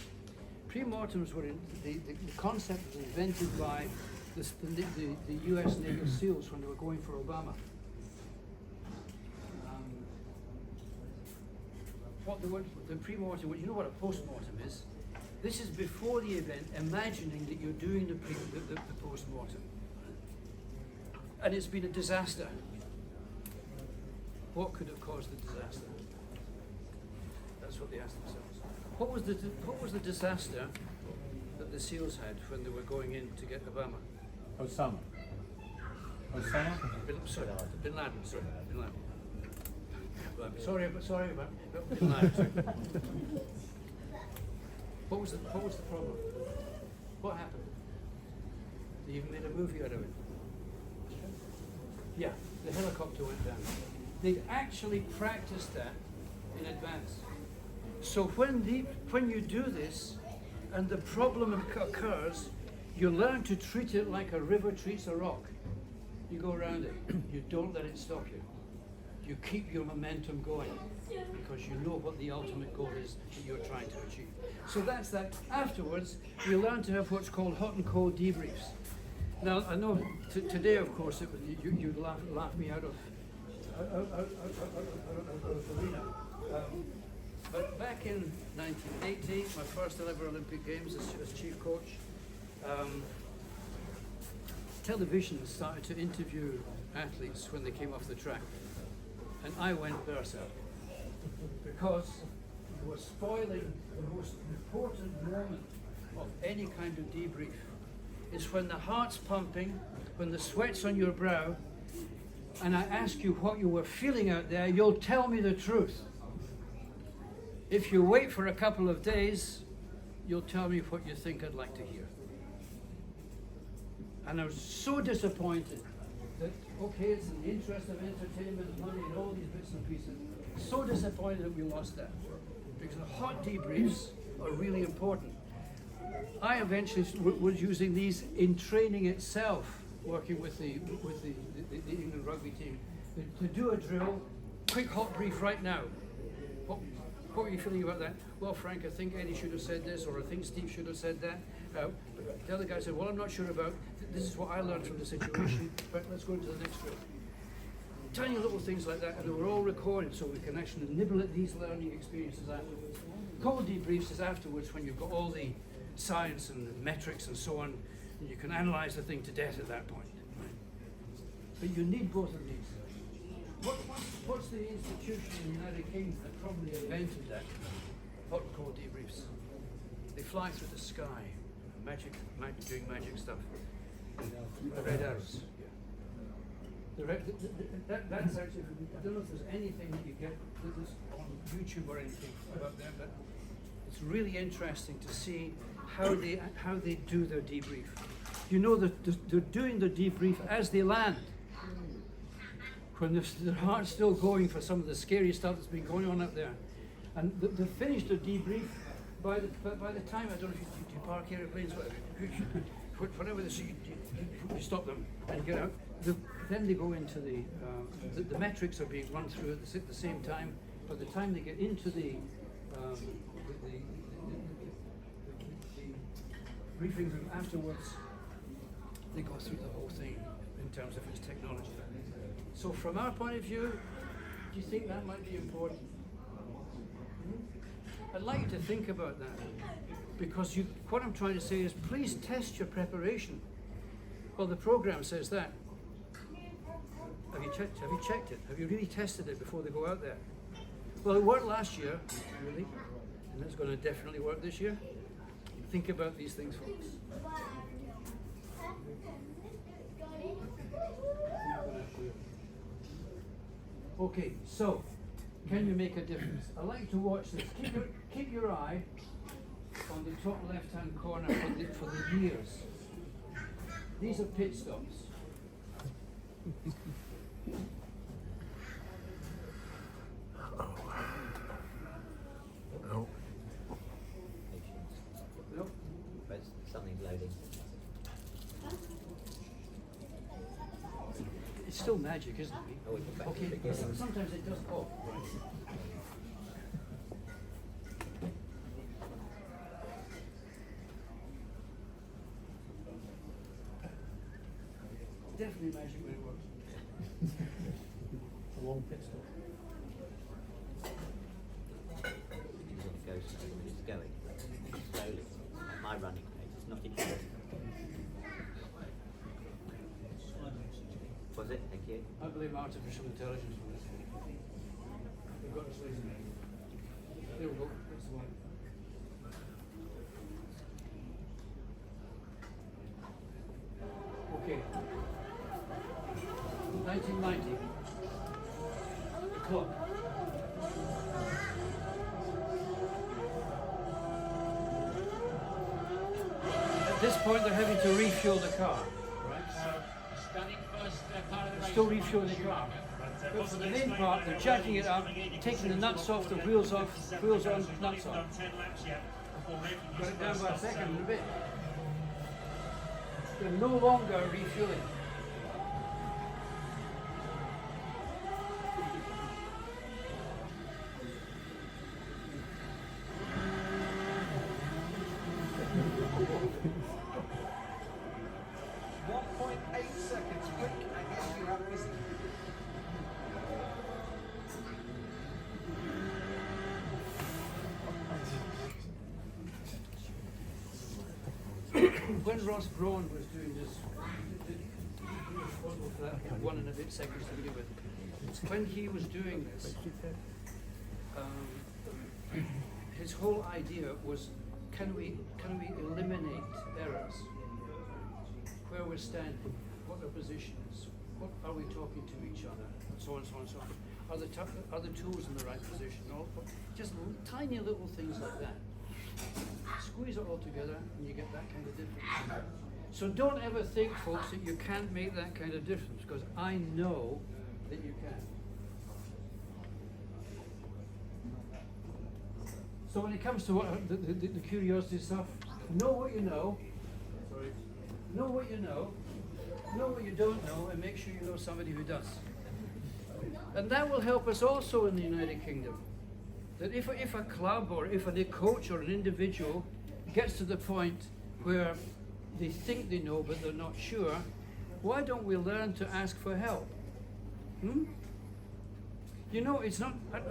Pre-mortems were the concept was invented by the US Naval SEALs when they were going for Obama. The pre-mortem, you know what a post-mortem is? This is before the event, imagining that you're doing the post-mortem. And it's been a disaster. What could have caused the disaster? That's what they asked themselves. what was the disaster that the SEALs had when they were going in to get Obama? Osama. Sorry, Bin Laden. Sorry, Bin Laden. Sorry about Bin Laden. Sorry. What was the problem? What happened? They even made a movie out of it. Yeah, the helicopter went down. They actually practiced that in advance. So when you do this, and the problem occurs, you learn to treat it like a river treats a rock. You go around it. You don't let it stop you. You keep your momentum going because you know what the ultimate goal is that you're trying to achieve. So that's that. Afterwards, you learn to have what's called hot and cold debriefs. Now, I know today, of course, you laugh me out of the arena. But back in 1980, my first ever Olympic Games as chief coach, television started to interview athletes when they came off the track. And I went berserk because it was spoiling the most important moment of any kind of debrief. It's when the heart's pumping, when the sweat's on your brow, and I ask you what you were feeling out there, you'll tell me the truth. If you wait for a couple of days, you'll tell me what you think I'd like to hear. And I was so disappointed that, okay, it's in the interest of entertainment, money, and all these bits and pieces. So disappointed that we lost that. Because the hot debriefs are really important. I eventually was using these in training itself, working with the England rugby team, to do a drill, quick hot brief right now. What were you feeling about that? Well, Frank, I think Eddie should have said this, or I think Steve should have said that. The other guy said, well, I'm not sure about, this is what I learned from the situation, but let's go into the next drill. Tiny little things like that, and they were all recorded so we can actually nibble at these learning experiences afterwards. Cold debriefs is afterwards when you've got all the science and the metrics and so on, and you can analyze the thing to death at that point. But you need both of these. What's the institution in the United Kingdom that probably invented that? Hot and cold debriefs. They fly through the sky, doing magic stuff. The red arrows. That's actually, I don't know if there's anything that you get on YouTube or anything about that, but it's really interesting to see how they do their debrief. You know that they're doing the debrief as they land, when their heart's still going for some of the scary stuff that's been going on up there. And they finished their debrief by the time, I don't know if you park airplanes, whatever they see, you stop them and get out. Then they go into the metrics are being run through at the same time. By the time they get into the briefing room afterwards, they go through the whole thing in terms of its technology. So from our point of view, do you think that might be important? I'd like you to think about that, because what I'm trying to say is please test your preparation. Well, the program says that. Have you checked it? Have you really tested it before they go out there? Well, it worked last year, really, and it's going to definitely work this year. Think about these things, folks. Okay, so can you make a difference? I like you to watch this. Keep your eye on the top left-hand corner for the years. These are pit stops. No. Nope. But something's loading. It's still magic, isn't it? Oh, we can back Okay, to the beginning. sometimes it does. Oh, right. Definitely magic when it works. A long pit stop. It's going to go slow when it's going. Slowly. At my running pace. It's not in Was it? Thank you. I blame artificial intelligence for this. We've got to sleep. There we go. That's the one. Okay. 1990. The clock. At this point, they're having to refuel the car, right? Still refueling the car. But for the main part, they're jacking it up, taking the nuts off, the wheels off, wheels on, nuts off. Got it down by a second and a bit. They're no longer refueling. When Ross Braun was doing this, responsible for that 1.5 seconds to begin with, when he was doing this, his whole idea was, can we eliminate errors? Where we're standing, what our position is, what are we talking to each other, and so on, so on, so on. Are the tools in the right position? Just tiny little things like that. Squeeze it all together and you get that kind of difference. So don't ever think, folks, that you can't make that kind of difference, because I know that you can. So when it comes to what the curiosity stuff, know what you know, know what you know what you don't know, and make sure you know somebody who does. And that will help us also in the United Kingdom. That if a club or if a coach or an individual gets to the point where they think they know but they're not sure, why don't we learn to ask for help? You know, it's not, I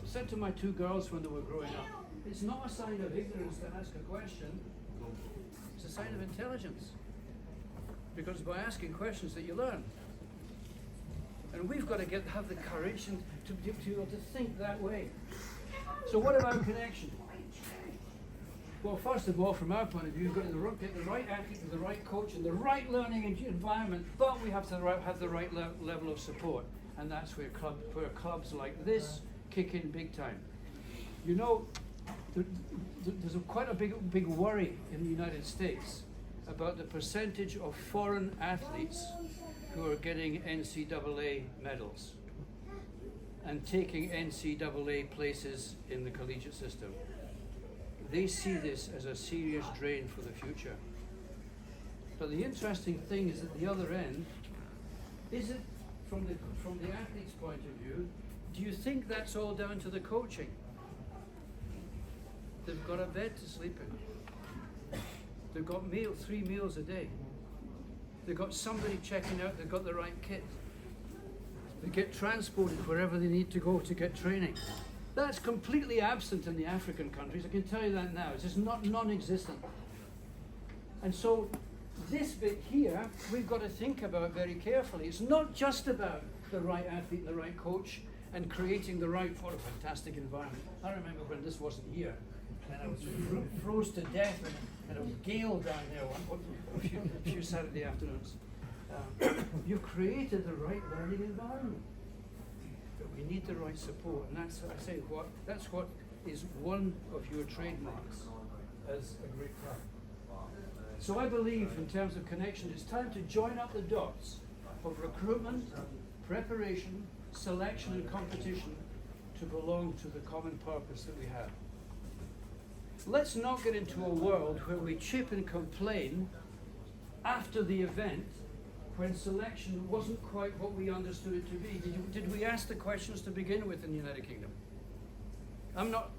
said to my two girls when they were growing up, it's not a sign of ignorance to ask a question, it's a sign of intelligence. Because by asking questions that you learn. And we've got to have the courage and to be able to think that way. So what about connection? Well, first of all, from our point of view, we've got to get the right athlete, the right coach, and the right learning environment, but we have to have the right level of support. And that's where clubs like this kick in big time. You know, there's quite a big worry in the United States about the percentage of foreign athletes who are getting NCAA medals and taking NCAA places in the collegiate system. They see this as a serious drain for the future. But the interesting thing is at the other end, is it from the athlete's point of view, do you think that's all down to the coaching? They've got a bed to sleep in. They've got 3 meals a day. They've got somebody checking out they've got the right kit. They get transported wherever they need to go to get training. That's completely absent in the African countries, I can tell you that now. It's just non-existent. And so this bit here, we've got to think about very carefully. It's not just about the right athlete and the right coach and creating the right, what a fantastic environment. I remember when this wasn't here, and I was froze to death, and a gale down there a few Saturday afternoons. You've created the right learning environment. But we need the right support, and that's what is one of your trademarks as a great club. So I believe in terms of connection, it's time to join up the dots of recruitment, preparation, selection and competition to belong to the common purpose that we have. Let's not get into a world where we chip and complain after the event when selection wasn't quite what we understood it to be. Did we ask the questions to begin with in the United Kingdom? I'm not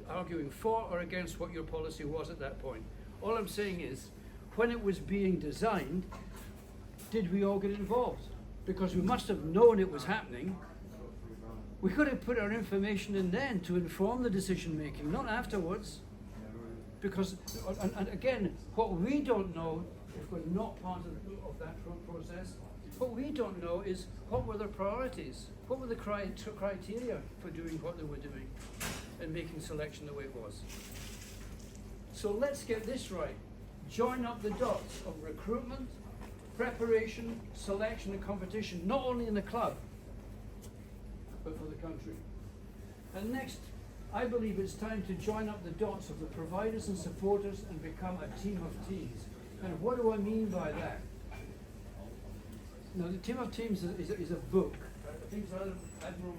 arguing for or against what your policy was at that point. All I'm saying is, when it was being designed, did we all get involved? Because we must have known it was happening. We could have put our information in then to inform the decision making, not afterwards. Because, and again, what we don't know, if we're not part of that process, what we don't know is what were the priorities, what were the criteria for doing what they were doing and making selection the way it was. So let's get this right. Join up the dots of recruitment, preparation, selection and competition, not only in the club, but for the country. And next, I believe it's time to join up the dots of the providers and supporters and become a team of teams. And what do I mean by that? Now, the Team of Teams is a book. I think it's either Admiral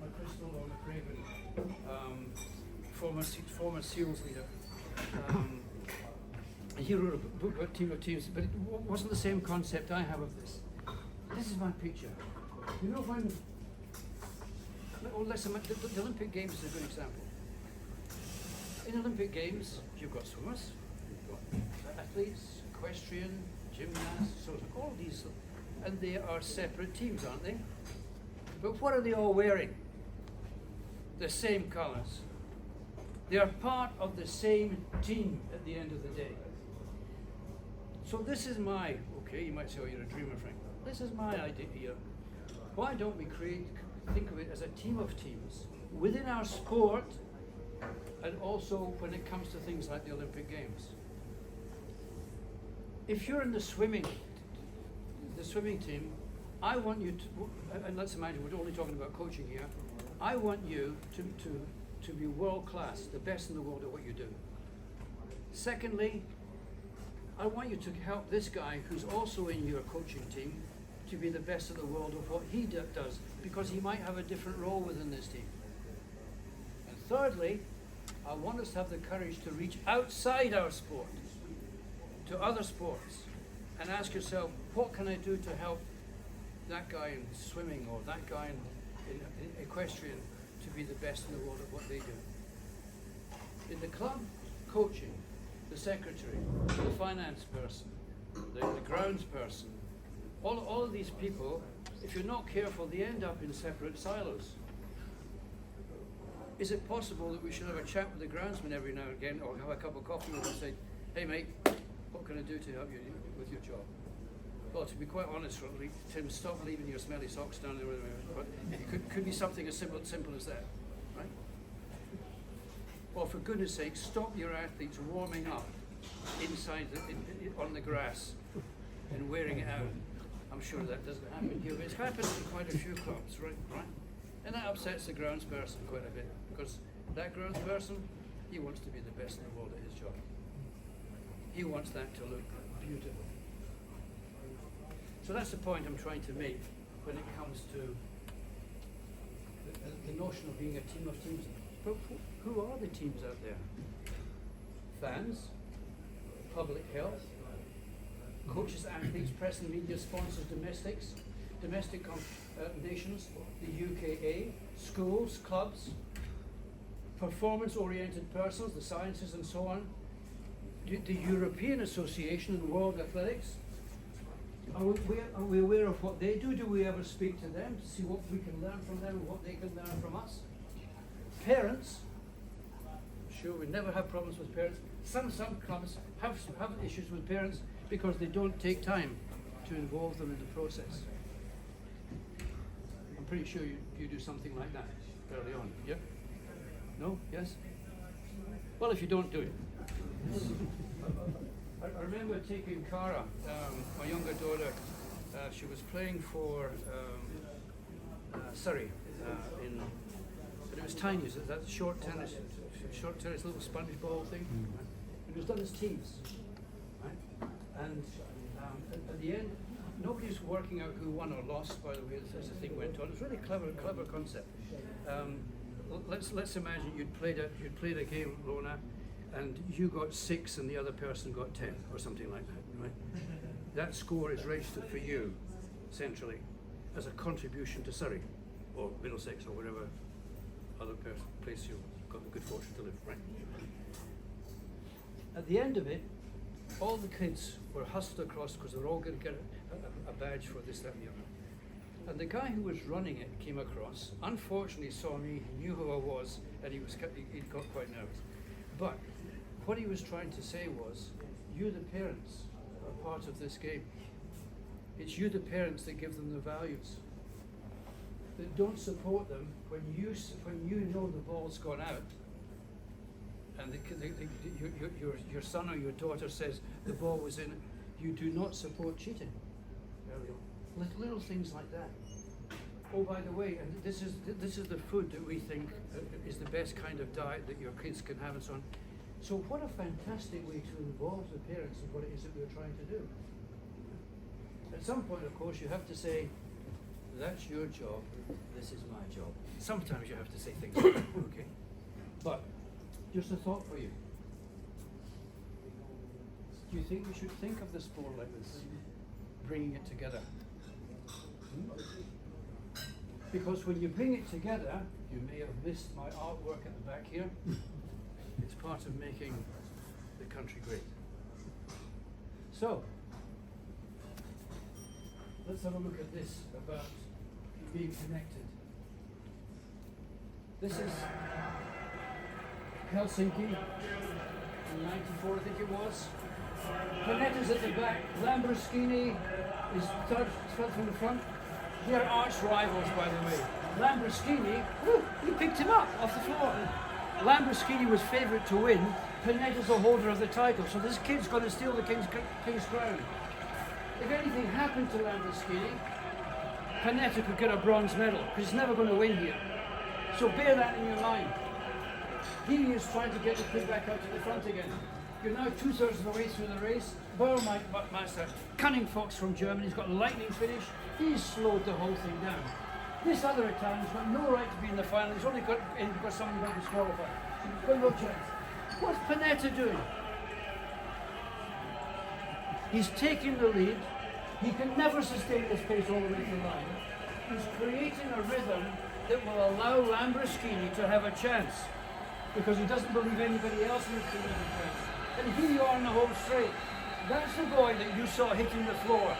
McChrystal or McRaven, former SEALs leader. He wrote a book about Team of Teams, but it wasn't the same concept I have of this. This is my picture. You know when, the Olympic Games is a good example. In Olympic Games, you've got swimmers, you've got athletes, equestrian, gymnasts, so all these, and they are separate teams, aren't they? But what are they all wearing? The same colours. They are part of the same team at the end of the day. So this is my, okay, you might say, oh, you're a dreamer, Frank. This is my idea here. Why don't we think of it as a team of teams within our sport, and also when it comes to things like the Olympic Games. If you're in the swimming team, I want you to, and let's imagine we're only talking about coaching here, I want you to be world class, the best in the world at what you do. Secondly, I want you to help this guy who's also in your coaching team to be the best in the world of what he does, because he might have a different role within this team. And thirdly, I want us to have the courage to reach outside our sport, to other sports, and ask yourself, what can I do to help that guy in swimming or that guy in equestrian to be the best in the world at what they do? In the club, coaching, the secretary, the finance person, the grounds person, all of these people, if you're not careful, they end up in separate silos. Is it possible that we should have a chat with the groundsman every now and again, or have a cup of coffee with him and say, hey mate, what can I do to help you with your job? Well, to be quite honest, Tim, stop leaving your smelly socks down there. But it could be something as simple as that, right? Or for goodness sake, stop your athletes warming up inside on the grass and wearing it out. I'm sure that doesn't happen here, but it's happened in quite a few clubs, right? And that upsets the grounds person quite a bit, because that grounds person, he wants to be the best in the world at his job. He wants that to look beautiful. So that's the point I'm trying to make when it comes to the notion of being a team of teams. But who are the teams out there? Fans, public health, coaches, athletes, press and media, sponsors, domestic nations, the UKA, schools, clubs, performance-oriented persons, the sciences and so on, the European Association and World Athletics. Are we aware of what they do? Do we ever speak to them to see what we can learn from them and what they can learn from us? Parents, sure, we never have problems with parents. Some clubs have issues with parents because they don't take time to involve them in the process. I'm pretty sure you do something like that early on, yeah? No? Yes? Well, if you don't do it. I remember taking Cara, my younger daughter, she was playing for Surrey, but it was tiny, so that's short tennis, little sponge ball thing. And it was done as teams, right? And at the end, nobody's working out who won or lost, by the way, as the thing went on. It was really clever concept. Let's imagine you'd played a game, Lorna, and you got 6 and the other person got 10 or something like that, right? That score is registered for you centrally as a contribution to Surrey or Middlesex or wherever other place you've got the good fortune to live, right? At the end of it, all the kids were hustled across because they were all going to get a badge for this, that and the other. And the guy who was running it came across, unfortunately saw me, he knew who I was, and he got quite nervous. But what he was trying to say was, you the parents are part of this game. It's you the parents that give them the values. That don't support them when you know the ball's gone out and your son or your daughter says the ball was in, you do not support cheating. early on. Little things like that. Oh, by the way, and this is the food that we think is the best kind of diet that your kids can have and so on. So what a fantastic way to involve the parents in what it is that we're trying to do. At some point, of course, you have to say, that's your job, this is my job. Sometimes you have to say things like that, okay? But just a thought for you. Do you think we should think of the sport like this? Bringing it together. Because when you bring it together, you may have missed my artwork at the back here. It's part of making the country great. So, let's have a look at this about being connected. This is Helsinki in '94, I think it was. Panetta's at the back. Lamborghini is third from the front. They're arch rivals, by the way. Lamborghini, he picked him up off the floor. Lamborghini was favourite to win. Panetta's the holder of the title, so this kid's going to steal the king's crown. If anything happened to Lamborghini, Panetta could get a bronze medal, because he's never going to win here. So bear that in your mind. He is trying to get the kid back out to the front again. You're now 2/3 of the way through the race. Burmeister, cunning fox from Germany, he's got a lightning finish. He's slowed the whole thing down. This other Italian's got no right to be in the final. He's only got in because someone got disqualified. He's got no chance. What's Panetta doing? He's taking the lead. He can never sustain this pace all the way to the line. He's creating a rhythm that will allow Lamborghini to have a chance, because he doesn't believe anybody else in the team has a chance. And here you are in the home straight. That's the boy that you saw hitting the floor.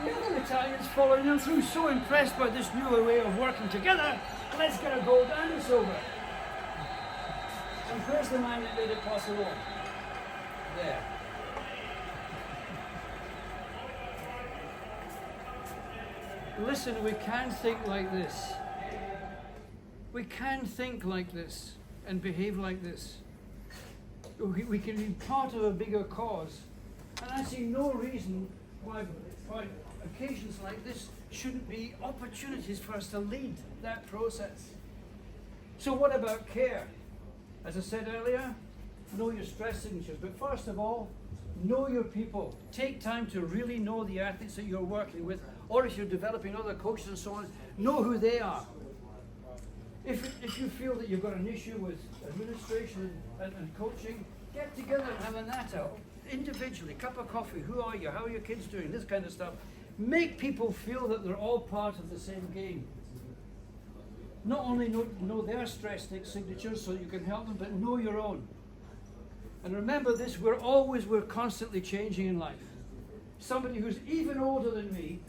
The other Italians following him through, so impressed by this new way of working together. Let's get a gold and a silver. And where's the man that made it possible? There. Listen, we can think like this. We can think like this and behave like this. We can be part of a bigger cause. And I see no reason why occasions like this shouldn't be opportunities for us to lead that process. So what about care? As I said earlier, know your stress signatures, but first of all, know your people. Take time to really know the athletes that you're working with, or if you're developing other coaches and so on, know who they are. If you feel that you've got an issue with administration and coaching, get together and have a nat out. Individually, cup of coffee, who are you, how are your kids doing, this kind of stuff. Make people feel that they're all part of the same game. Not only know their stress signatures so you can help them, but know your own. And remember this, we're constantly changing in life. Somebody who's even older than me,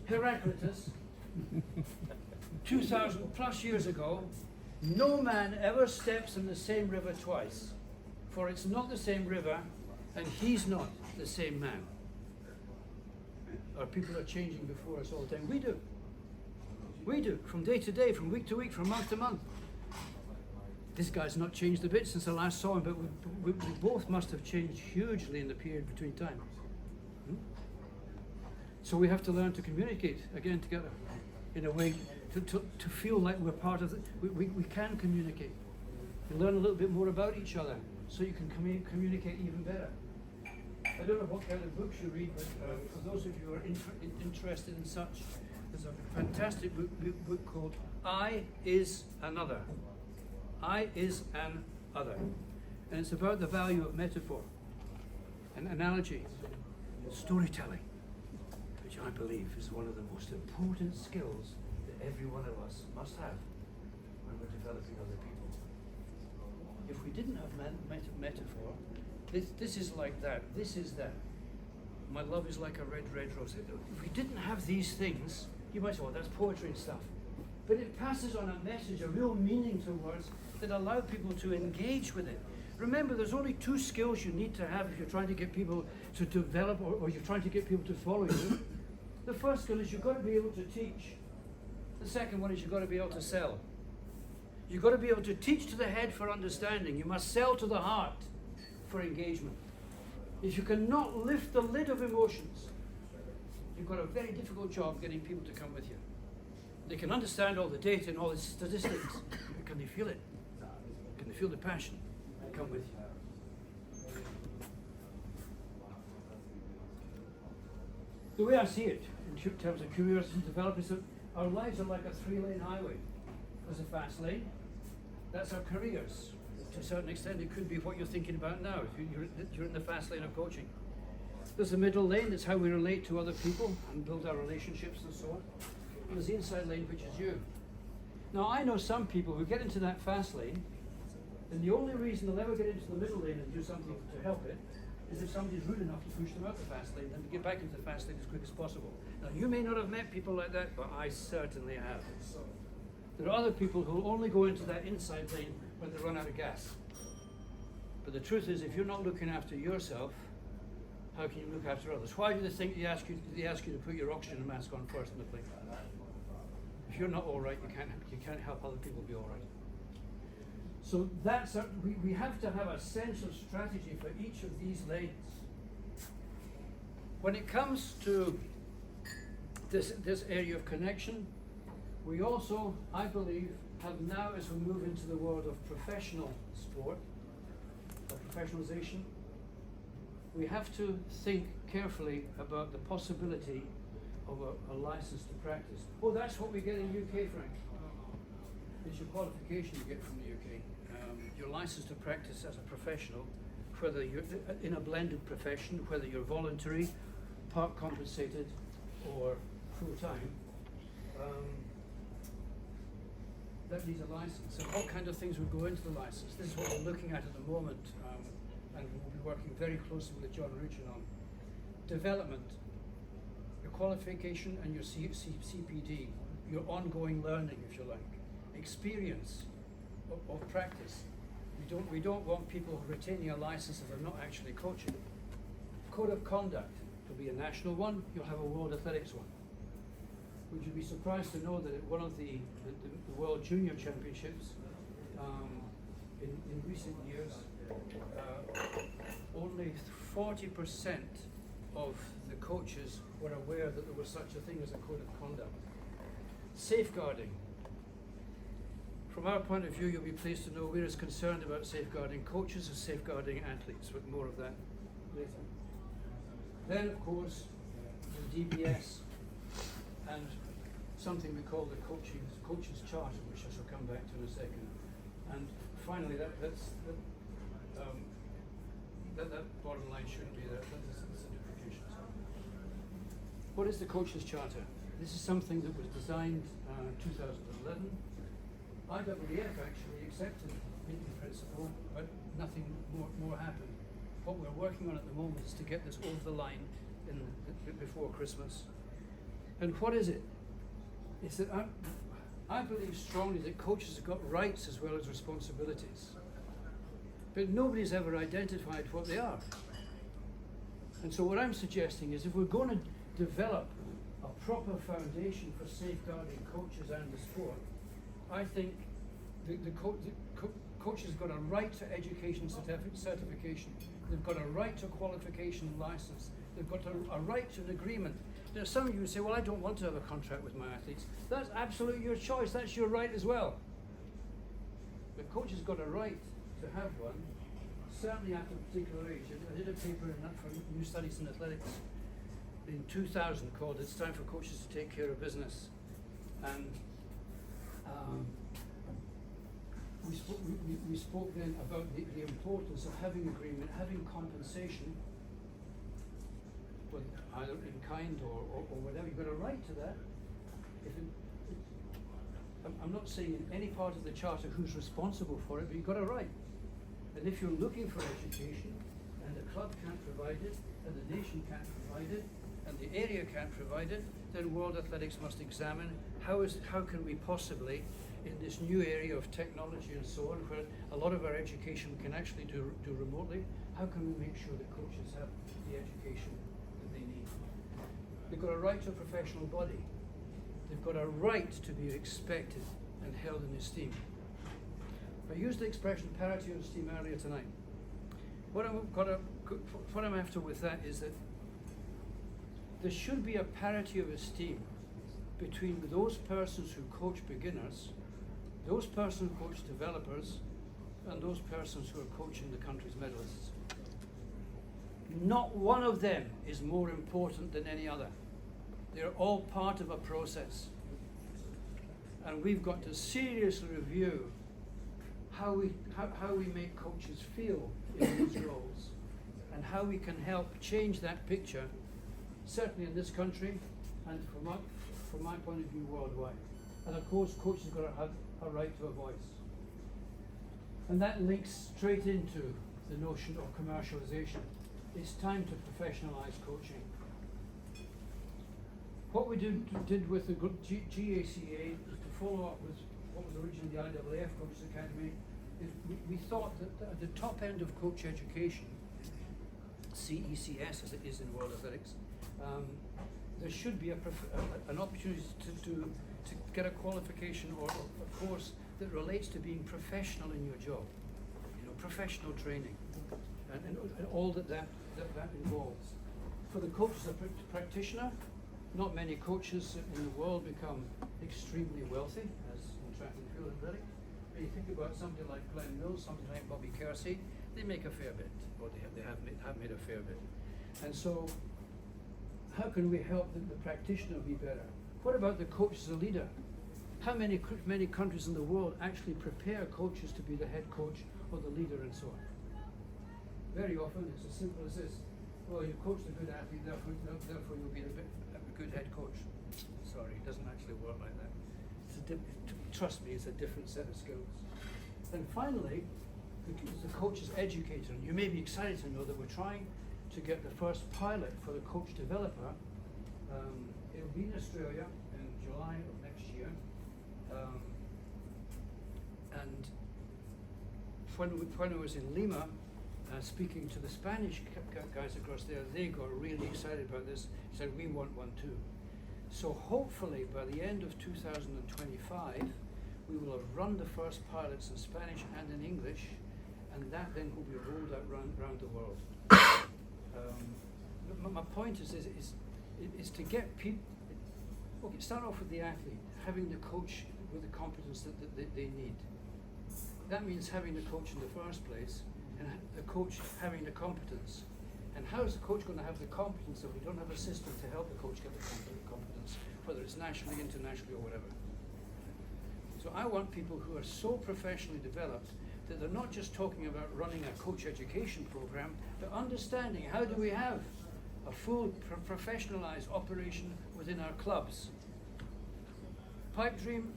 Heraclitus, 2,000 plus years ago, no man ever steps in the same river twice, for it's not the same river, and he's not the same man. Our people are changing before us all the time. We do. We do, from day to day, from week to week, from month to month. This guy's not changed a bit since I last saw him, but we both must have changed hugely in the period between time. So we have to learn to communicate again together in a way to feel like we're part of it. We can communicate. You learn a little bit more about each other so you can communicate even better. I don't know what kind of books you read, but for those of you who are interested in such, there's a fantastic book called I Is Another. I is an other. And it's about the value of metaphor and analogy, storytelling, which I believe is one of the most important skills that every one of us must have when we're developing other people. If we didn't have metaphor, this is like that, this is that. My love is like a red, red rose. If we didn't have these things, you might say, well, that's poetry and stuff. But it passes on a message, a real meaning to words that allow people to engage with it. Remember, there's only two skills you need to have if you're trying to get people to develop or you're trying to get people to follow you. The first skill is you've got to be able to teach. The second one is you've got to be able to sell. You've got to be able to teach to the head for understanding. You must sell to the heart for engagement. If you cannot lift the lid of emotions you've got a very difficult job getting people to come with you. They can understand all the data and all the statistics, but can they feel it? Can they feel the passion and come with you? The way I see it, in terms of careers and developers, that our lives are like a 3-lane highway. There's a fast lane, that's our careers. To a certain extent, it could be what you're thinking about now, if you're in the fast lane of coaching. There's a middle lane, that's how we relate to other people and build our relationships and so on. And there's the inside lane, which is you. Now, I know some people who get into that fast lane, and the only reason they'll ever get into the middle lane and do something to help it is if somebody's rude enough to push them out the fast lane and to get back into the fast lane as quick as possible. Now, you may not have met people like that, but I certainly have. There are other people who will only go into that inside lane when they run out of gas. But the truth is, if you're not looking after yourself, how can you look after others? Why do they think they ask you to put your oxygen mask on first in the plane? If you're not all right, you can't help other people be all right. So we have to have a sense of strategy for each of these lanes. When it comes to this area of connection, we also, I believe, have now, as we move into the world of professional sport, or professionalization, we have to think carefully about the possibility of a license to practice. Oh, that's what we get in UK, Frank. It's your qualification you get from the UK. Your license to practice as a professional, whether you're in a blended profession, whether you're voluntary, part compensated, or full-time. That needs a license. And what kind of things would go into the license? This is what we're looking at the moment, and we'll be working very closely with John Ruchin on development, your qualification and your CPD, your ongoing learning, if you like, experience of practice. We don't want people retaining a license if they're not actually coaching. Code of conduct will be a national one. You'll have a World Athletics one. Would you be surprised to know that at one of the World Junior Championships in recent years, only 40% of the coaches were aware that there was such a thing as a code of conduct. Safeguarding. From our point of view, you'll be pleased to know we're as concerned about safeguarding coaches as safeguarding athletes, but more of that later. Then, of course, the DBS and something we call the coaches charter, which I shall come back to in a second. And finally, that bottom line shouldn't be there. That's a duplication. What is the coaches charter? This is something that was designed 2011. IWF actually accepted in principle, but nothing more happened. What we're working on at the moment is to get this over the line before Christmas. And what is it? It's that I believe strongly that coaches have got rights as well as responsibilities. But nobody's ever identified what they are. And so what I'm suggesting is if we're going to develop a proper foundation for safeguarding coaches and the sport, I think the coaches have got a right to education certification. They've got a right to qualification and license. They've got a right to an agreement. Now, some of you would say, well, I don't want to have a contract with my athletes. That's absolutely your choice. That's your right as well. The coach has got a right to have one, certainly after a particular age. I did a paper for New Studies in Athletics in 2000 called "It's Time for Coaches to Take Care of Business." And we spoke then about the importance of having agreement, having compensation, with either in kind or whatever. You've got a right to that. I'm not saying in any part of the charter who's responsible for it, but you've got a right. And if you're looking for education, and the club can't provide it, and the nation can't provide it, and the area can't provide it, then World Athletics must examine how can we possibly, in this new area of technology and so on, where a lot of our education we can actually do remotely, how can we make sure that coaches have the education that they need? They've got a right to a professional body. They've got a right to be respected and held in esteem. I used the expression parity of esteem earlier tonight. What I'm after with that is that there should be a parity of esteem between those persons who coach beginners, those persons who coach developers, and those persons who are coaching the country's medalists. Not one of them is more important than any other. They're all part of a process. And we've got to seriously review how we make coaches feel in these roles, and how we can help change that picture, certainly in this country, and from my point of view, worldwide. And of course, coaches have got to have a right to a voice. And that links straight into the notion of commercialization. It's time to professionalize coaching. What we did with the GACA is to follow up with what was originally the IAAF Coaches Academy. We thought that at the top end of coach education, CECS as it is in World Athletics, there should be an opportunity to get a qualification or a course that relates to being professional in your job, professional training, and all that involves. For the coach as a practitioner, not many coaches in the world become extremely wealthy, as in track and field athletic. When you think about somebody like Glenn Mills, somebody like Bobby Kersey, they make a fair bit, or they have made a fair bit. And so, how can we help the practitioner be better? What about the coach as a leader? How many countries in the world actually prepare coaches to be the head coach or the leader and so on? Very often it's as simple as this. Well, you coached a good athlete, therefore you'll be a good head coach. Sorry, it doesn't actually work like that. Trust me, it's a different set of skills. And finally, the coach is educator. You may be excited to know that we're trying to get the first pilot for the coach developer. It'll be in Australia in July of next year. And when I was in Lima, speaking to the Spanish guys across there, they got really excited about this. They said, we want one too. So hopefully by the end of 2025, we will have run the first pilots in Spanish and in English, and that then will be rolled out around the world. My point is to get people. Okay, start off with the athlete, having the coach with the competence that they need. That means having the coach in the first place, and the coach having the competence. And how is the coach going to have the competence if we don't have a system to help the coach get the competence, whether it's nationally, internationally, or whatever? So I want people who are so professionally developed that they're not just talking about running a coach education program, but understanding how do we have a full professionalized operation within our clubs. Pipe dream,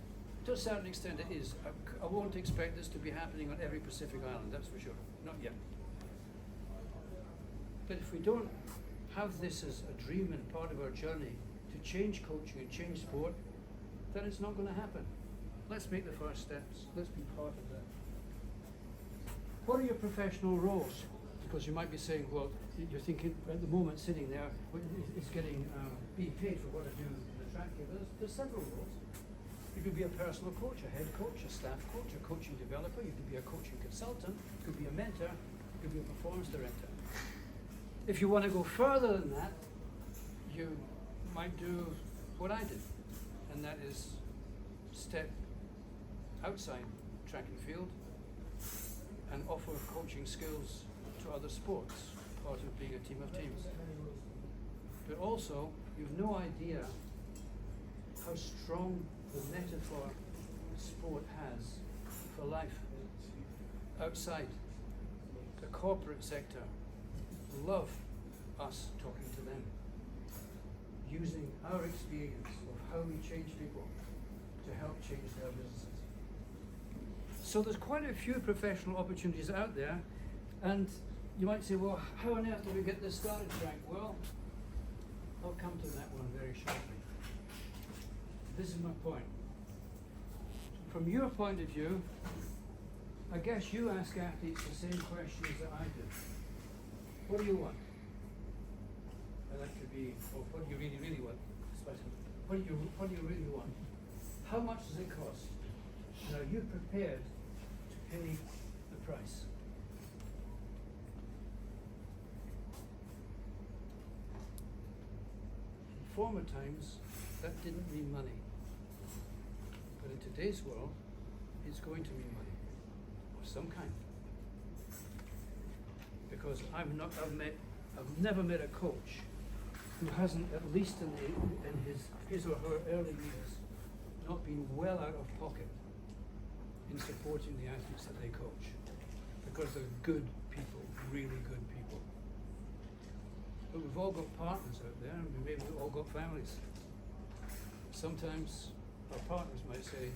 to a certain extent it is. I won't expect this to be happening on every Pacific island, that's for sure, not yet. But if we don't have this as a dream and part of our journey to change coaching and change sport, then it's not going to happen. Let's make the first steps. Let's be part of that. What are your professional roles? Because you might be saying, well, you're thinking at the moment sitting there, it's getting being paid for what I do in the track here. There's several roles. You could be a personal coach, a head coach, a staff coach, a coaching developer. You could be a coaching consultant. You could be a mentor. You could be a performance director. If you want to go further than that, you might do what I did, and that is step outside track and field and offer coaching skills to other sports, part of being a team of teams. But also, you've no idea how strong the metaphor sport has for life outside. The corporate sector love us talking to them, using our experience of how we change people to help change their businesses. So there's quite a few professional opportunities out there, and you might say, well, how on earth do we get this started, Frank? Well, I'll come to that one very shortly. This is my point. From your point of view, I guess you ask athletes the same questions that I do. What do you want? And that could be, well, what do you really, really want? What do you really want? How much does it cost? And are you prepared to pay the price? former times, that didn't mean money. But in today's world, it's going to mean money of some kind. Because I've never met a coach who hasn't, at least in his or her early years, not been well out of pocket in supporting the athletes that they coach. Because they're good people, really good people. But we've all got partners out there, and maybe we've all got families. Sometimes our partners might say,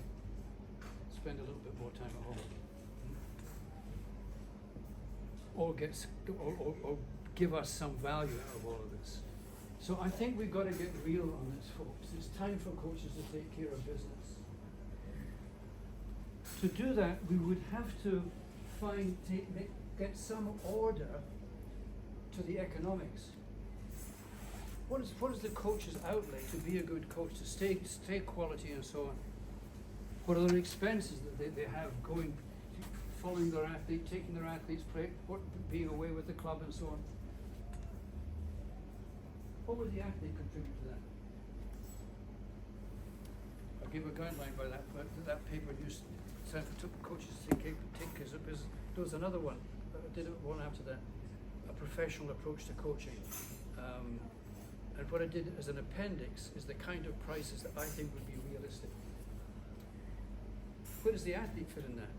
spend a little bit more time at home. Or give us some value out of all of this. So I think we've got to get real on this, folks. It's time for coaches to take care of business. To do that, we would have to get some order to the economics. What is the coach's outlay to be a good coach, to stay quality and so on? What are the expenses that they have going, following their athlete, taking their athletes, being away with the club and so on? What would the athlete contribute to that? I'll give a guideline by that paper you sent to coaches to take care of business. There was another one, I did one after that, a professional approach to coaching. And what I did as an appendix is the kind of prices that I think would be realistic. Where does the athlete fit in that?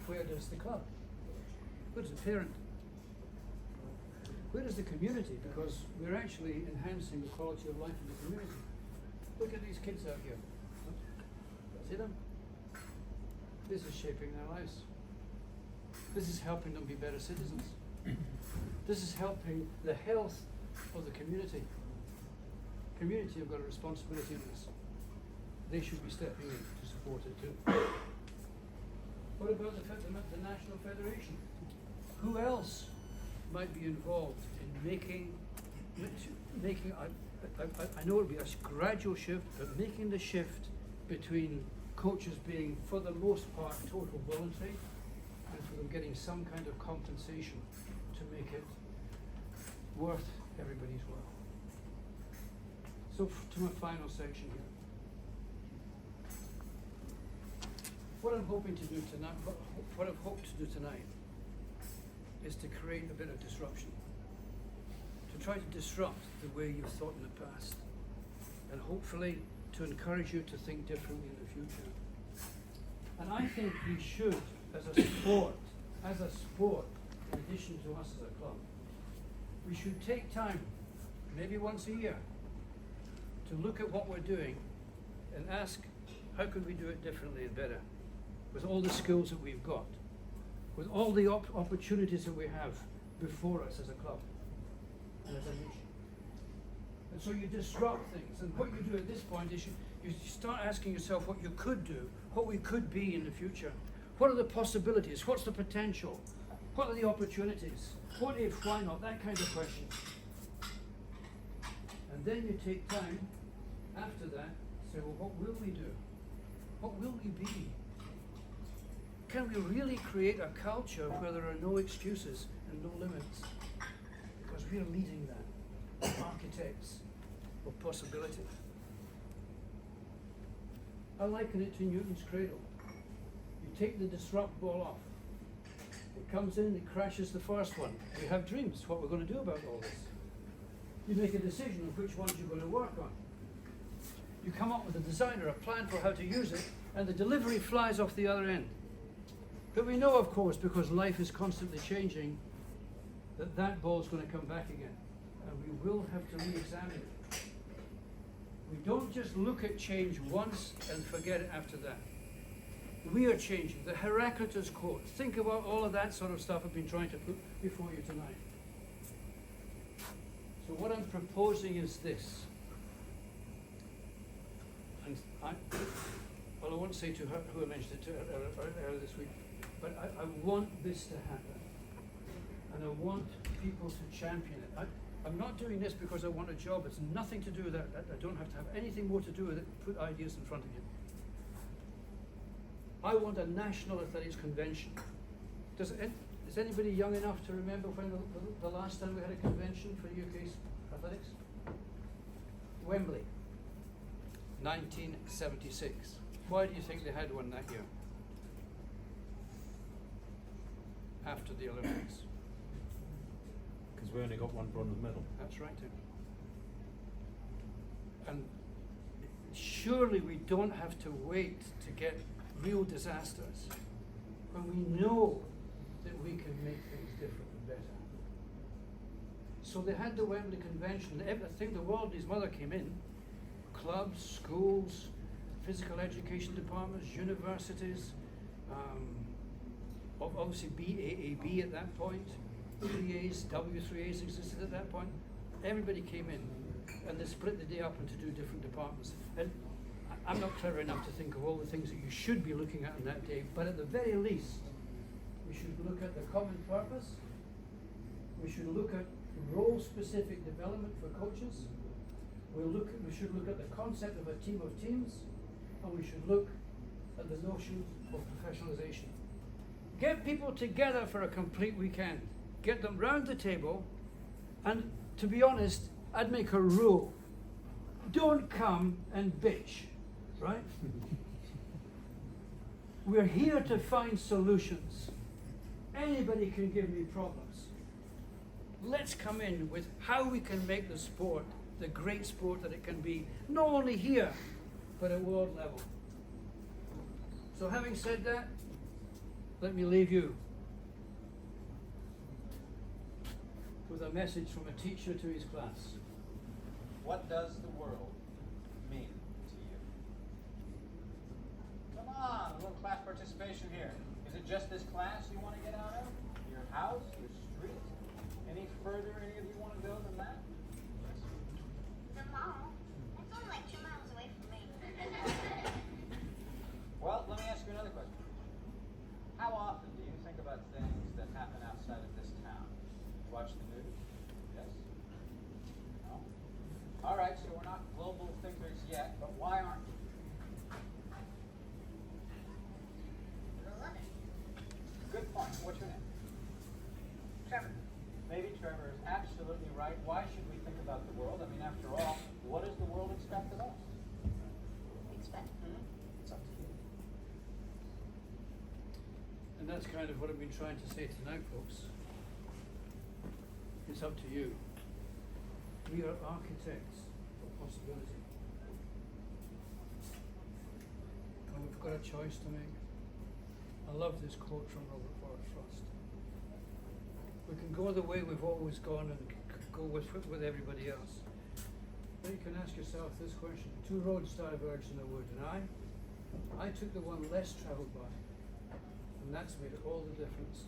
Where does the club? Where does the parent? Where does the community? Because we're actually enhancing the quality of life in the community. Look at these kids out here. See them? This is shaping their lives. This is helping them be better citizens. This is helping the health of the community. Community have got a responsibility in this. They should be stepping in to support it too. What about the National Federation? Who else might be involved in making I know it'll be a gradual shift, but making the shift between coaches being, for the most part, total voluntary, and for them getting some kind of compensation to make it worth everybody's while. So to my final section here. What I'm hoping to do tonight, what I've hoped to do tonight, is to create a bit of disruption. To try to disrupt the way you've thought in the past. And hopefully to encourage you to think differently in the future. And I think we should, as a sport, in addition to us as a club, we should take time, maybe once a year, to look at what we're doing and ask, how can we do it differently and better? With all the skills that we've got, with all the opportunities that we have before us as a club and as a nation. And so you disrupt things, and what you do at this point is you start asking yourself what you could do, what we could be in the future. What are the possibilities? What's the potential? What are the opportunities? What if, why not? That kind of question. And then you take time after that, say, well, what will we do? What will we be? Can we really create a culture where there are no excuses and no limits? Because we are leading that, architects of possibility. I liken it to Newton's cradle. You take the disrupt ball off. It comes in, it crashes the first one. We have dreams, what we're going to do about all this. You make a decision of which ones you're going to work on. You come up with a design or a plan for how to use it, and the delivery flies off the other end. But we know, of course, because life is constantly changing, that ball's going to come back again. And we will have to re-examine it. We don't just look at change once and forget it after that. We are changing. The Heraclitus quote. Think about all of that sort of stuff I've been trying to put before you tonight. So what I'm proposing is this. And I won't say to her who I mentioned it to earlier this week, but I want this to happen. And I want people to champion it. I'm not doing this because I want a job. It's nothing to do with that. I don't have to have anything more to do with it. Put ideas in front of you. I want a national athletics convention. Is anybody young enough to remember when the last time we had a convention for UK athletics? Wembley, 1976. Why do you think they had one that year? After the Olympics. Because we only got one bronze medal. That's right. And surely we don't have to wait to get real disasters when we know that we can make things different and better. So they had the Wembley Convention. I think the world, his mother came in, clubs, schools, physical education departments, universities, obviously BAAB at that point, 3As, W3As existed at that point. Everybody came in and they split the day up into 2 different departments. And I'm not clever enough to think of all the things that you should be looking at on that day, but at the very least, we should look at the common purpose. We should look at role-specific development for coaches. We should look at the concept of a team of teams, and we should look at the notion of professionalization. Get people together for a complete weekend. Get them round the table, and to be honest, I'd make a rule. Don't come and bitch, right? We're here to find solutions. Anybody can give me problems. Let's come in with how we can make the sport the great sport that it can be, not only here, but at world level. So having said that, let me leave you with a message from a teacher to his class. What does the world mean to you? Come on, a little class participation here. Is it just this class you want to get out of? Your house? Your street? Any further any of you want to go than that? The mall. It's only like 2 miles away from me. Well, let me ask you another question. How often do you think about things that happen outside of this town? Watch the news? Yes? No? All right, so we're not global thinkers yet, but why aren't we? Good point. What's your name? Trevor. Maybe Trevor is absolutely right. Why should we think about the world? I mean, after all, what does the world expect of us? Expect. It's up to you. And that's kind of what I've been trying to say tonight, folks. It's up to you. We are architects of possibility. And we've got a choice to make. I love this quote from Robert Frost. We can go the way we've always gone and go with everybody else. But you can ask yourself this question. 2 roads diverged in the wood, and I took the one less travelled by. And that's made all the difference.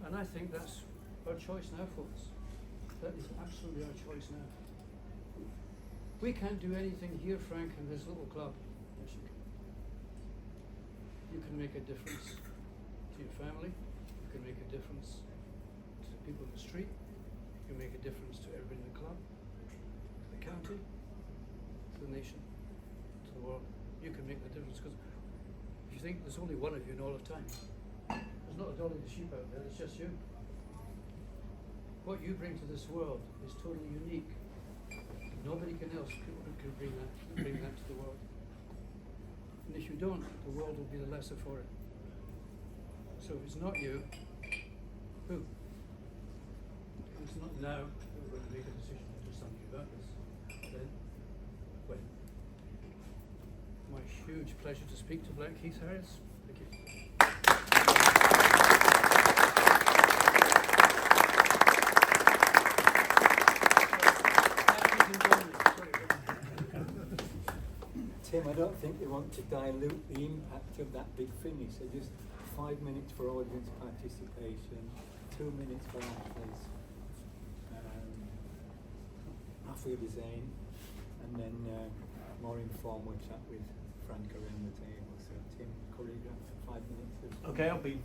And I think that's our choice now, folks. That is absolutely our choice now. We can't do anything here, Frank, in this little club. Yes, you can. You can make a difference to your family. You can make a difference to the people in the street. You can make a difference to everybody in the club, to the county, to the nation, to the world. You can make the difference, because if you think there's only one of you in all of time, there's not a dolly the sheep out there, it's just you. What you bring to this world is totally unique. Nobody else can bring that to the world. And if you don't, the world will be the lesser for it. So if it's not you, who? If it's not now, we're going to make a decision to do something about this. Then, when? My huge pleasure to speak to Blackheath Harriers. Thank you. Tim, I don't think they want to dilute the impact of that big finish. So just 5 minutes for audience participation, 2 minutes for athletes, Afid Zain, and then more informal chat with Frank around the table. So Tim, choreograph for 5 minutes. Okay, I'll be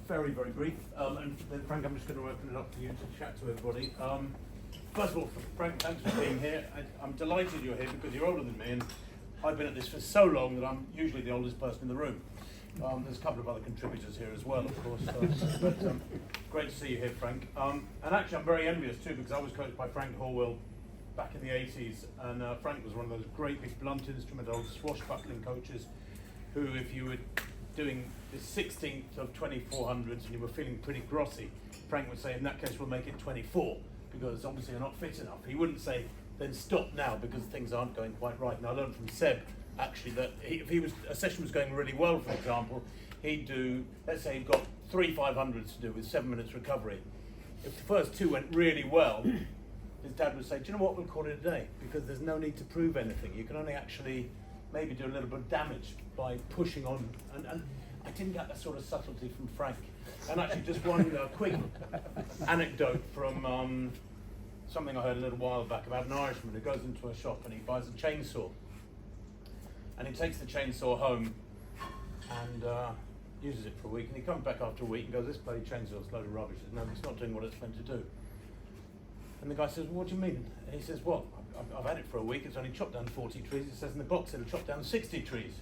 very, very brief. And then Frank, I'm just going to open it up for you to chat to everybody. First of all, Frank, thanks for being here. I'm delighted you're here because you're older than me, and I've been at this for so long that I'm usually the oldest person in the room. There's a couple of other contributors here as well, of course. But great to see you here, Frank. And actually, I'm very envious too, because I was coached by Frank Horwell back in the 80s, and Frank was one of those great big blunt instrument old swashbuckling coaches who, if you were doing the 16th of 2400s and you were feeling pretty grossy, Frank would say, in that case we'll make it 24, because obviously you're not fit enough. He wouldn't say, then stop now because things aren't going quite right. And I learned from Seb actually that if a session was going really well, for example, he'd do, let's say he'd got 3 500s to do with 7 minutes recovery. If the first 2 went really well, his dad would say, do you know what, we'll call it a day, because there's no need to prove anything. You can only actually maybe do a little bit of damage by pushing on. And I didn't get that sort of subtlety from Frank. And actually just one quick anecdote from something I heard a little while back about an Irishman who goes into a shop and he buys a chainsaw. And he takes the chainsaw home and uses it for a week, and he comes back after a week and goes, this bloody chainsaw is a load of rubbish. No, it's not doing what it's meant to do. And the guy says, well, what do you mean? And he says, well, I've had it for a week, it's only chopped down 40 trees. It says in the box it'll chop down 60 trees.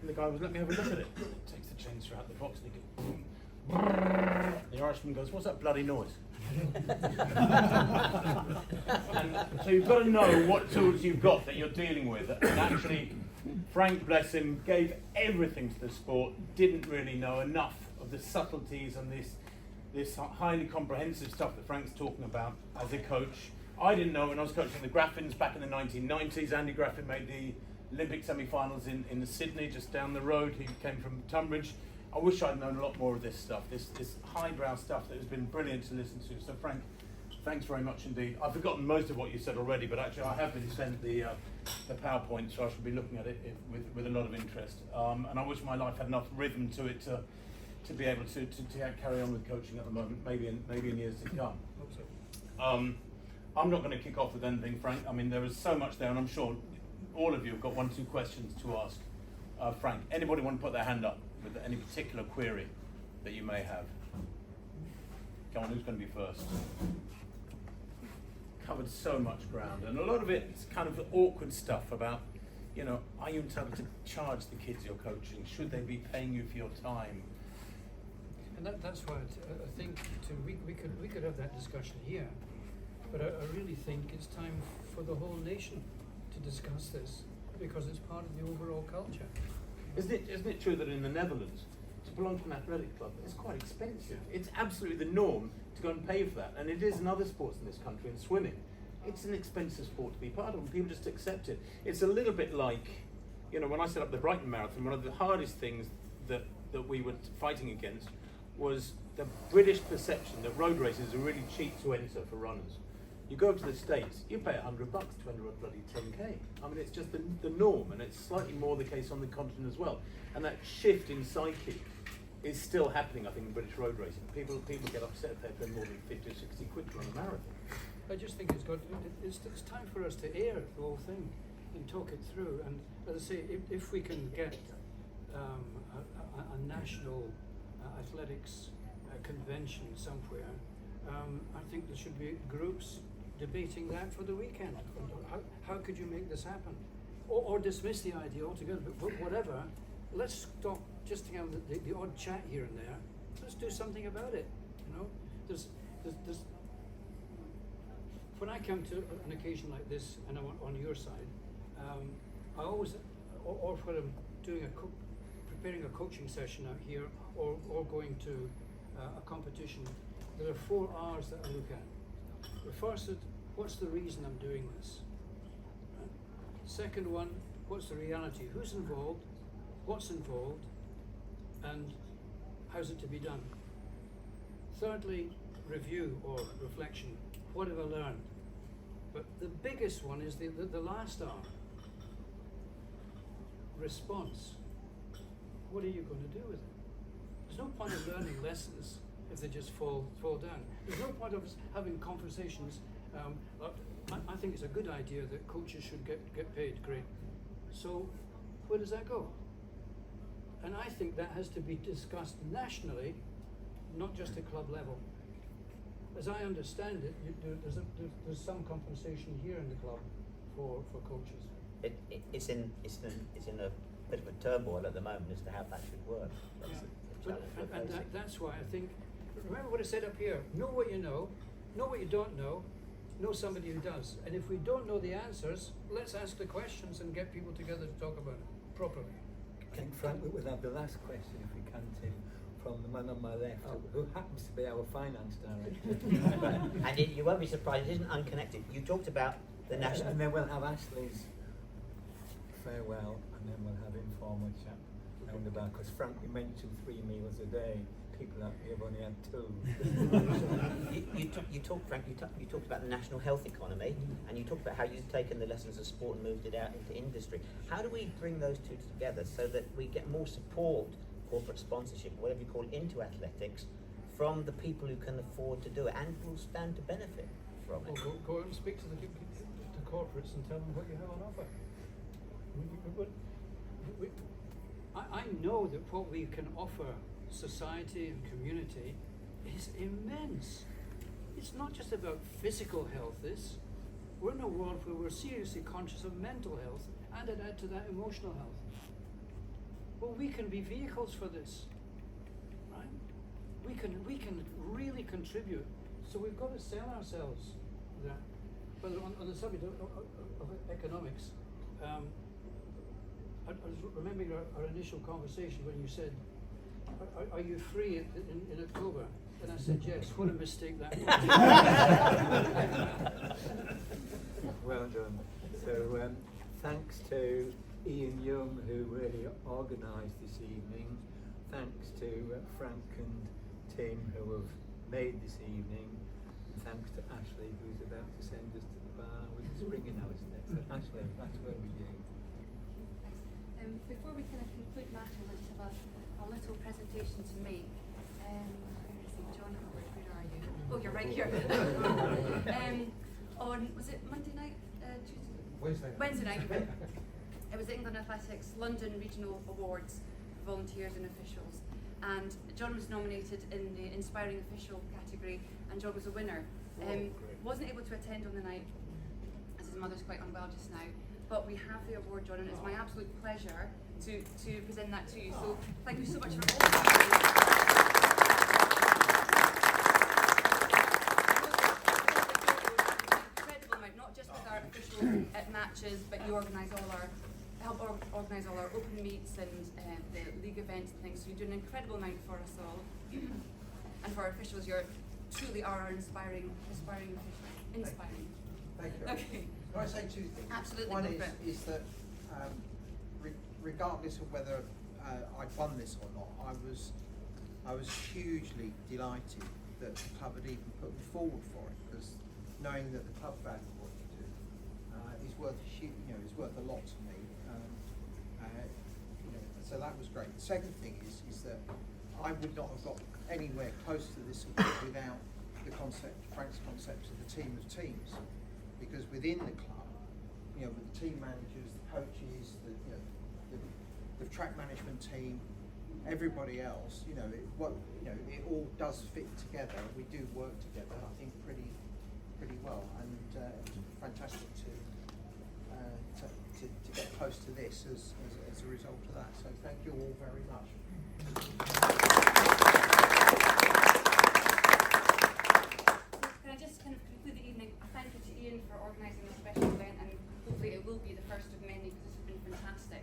And the guy was, let me have a look at it. He takes the chainsaw out of the box and he goes, boom, brrr. The Irishman goes, what's that bloody noise? And so you've got to know what tools you've got that you're dealing with. And actually, Frank, bless him, gave everything to the sport, didn't really know enough of the subtleties and this highly comprehensive stuff that Frank's talking about as a coach. I didn't know when I was coaching the Graffins back in the 1990s. Andy Graffin made the Olympic semi-finals in the Sydney, just down the road. He came from Tunbridge. I wish I'd known a lot more of this stuff, this highbrow stuff that has been brilliant to listen to. So Frank, thanks very much indeed. I've forgotten most of what you said already, but actually I have been sent the PowerPoint, so I should be looking at it with a lot of interest. And I wish my life had enough rhythm to it to be able to carry on with coaching at the moment, maybe in years to come. I'm not going to kick off with anything, Frank. I mean, there is so much there, and I'm sure all of you have got 1 or 2 questions to ask Frank. Anybody want to put their hand up with any particular query that you may have? Go on, who's going to be first? Covered so much ground, and a lot of it is kind of awkward stuff about, you know, are you entitled to charge the kids you're coaching? Should they be paying you for your time? And that's why I think we could have that discussion here, but I really think it's time for the whole nation to discuss this, because it's part of the overall culture. Isn't it true that in the Netherlands, to belong to an athletic club is quite expensive? It's absolutely the norm to go and pay for that, and it is in other sports in this country, in swimming. It's an expensive sport to be part of, and people just accept it. It's a little bit like, you know, when I set up the Brighton Marathon, one of the hardest things that we were fighting against was the British perception that road races are really cheap to enter for runners. You go to the States, you pay $100 to enter a bloody 10K. I mean, it's just the norm, and it's slightly more the case on the continent as well. And that shift in psyche is still happening, I think, in British road racing. People get upset if they pay more than 50 or 60 quid to run a marathon. I just think it's time for us to air the whole thing and talk it through. And as I say, if we can get a national athletics convention somewhere, I think there should be groups debating that for the weekend. How could you make this happen? Or dismiss the idea altogether, but whatever, let's stop just to have the odd chat here and there. Let's do something about it. You know, there's when I come to an occasion like this, and I'm on your side, I always, or when I'm doing preparing a coaching session out here, or going to a competition, there are 4 R's that I look at. The first is, what's the reason I'm doing this? Right? Second one, what's the reality? Who's involved? What's involved? And how's it to be done? Thirdly, review or reflection. What have I learned? But the biggest one is the last R. Response. What are you going to do with it? There's no point of learning lessons if they just fall down. There's no point of us having conversations. I think it's a good idea that coaches should get paid, great. So where does that go? And I think that has to be discussed nationally, not just at club level. As I understand it, there's some compensation here in the club for coaches. It's in a bit of a turmoil at the moment as to how that should work. That's why I think, remember what I said up here, know what you know what you don't know, know somebody who does. And if we don't know the answers, let's ask the questions and get people together to talk about it properly. I think Frank will have the last question, if we can, Tim, from the man on my left, who happens to be our finance director. And you won't be surprised, it isn't unconnected. You talked about the national... And then we'll have Ashley's farewell, and then we'll have informal chat round about, because Frank, you mentioned 3 meals a day. People out here have only had 2. you talked, Frank, you talked about the national health economy, and you talked about how you've taken the lessons of sport and moved it out into industry. How do we bring those two together so that we get more support, corporate sponsorship, whatever you call it, into athletics from the people who can afford to do it and will stand to benefit from it? Well, go out and speak to the corporates and tell them what you have on offer. I know that what we can offer society and community is immense. It's not just about physical health. We're in a world where we're seriously conscious of mental health, and add to that emotional health. Well, we can be vehicles for this, right? We can really contribute. So we've got to sell ourselves there. But on the subject of economics, I was remembering our initial conversation when you said, are you free in October? And I said, yes. What a mistake that was. Well done. So thanks to Ian Young, who really organised this evening. Thanks to Frank and Tim, who have made this evening. And thanks to Ashley, who's about to send us to the bar with the spring announcement. So Ashley, that's where we do. Before we kind of conclude matters, I just have a little presentation to make. Where is he? John, where are you? Oh, you're right here. On, was it Monday night? Tuesday? Wednesday night. It was the England Athletics London Regional Awards for volunteers and officials. And John was nominated in the Inspiring Official category, and John was a winner. Wasn't able to attend on the night, as his mother's quite unwell just now. But we have the award, John, and it's my absolute pleasure to present that to you. So thank you so much for all of incredible amount, not just with our official matches, but you help organise all our open meets and the league events and things. So you do an incredible amount for us all. And for our officials, you truly are our inspiring officials. Inspiring. Thank you. Okay. Can I say 2 things? Absolutely. One is that regardless of whether I won this or not, I was hugely delighted that the club had even put me forward for it, because knowing that the club value what you do is worth is worth a lot to me. So that was great. The second thing is that I would not have got anywhere close to this award without Frank's concept of the team of teams. Because within the club, with the team managers, the coaches, the track management team, everybody else, it all does fit together. We do work together, I think, pretty well, and it's fantastic to get close to this as a result of that. So thank you all very much. Can I just kind of conclude the evening? A thank you to Ian for organising this special event, and hopefully it will be the first of many, because this has been fantastic.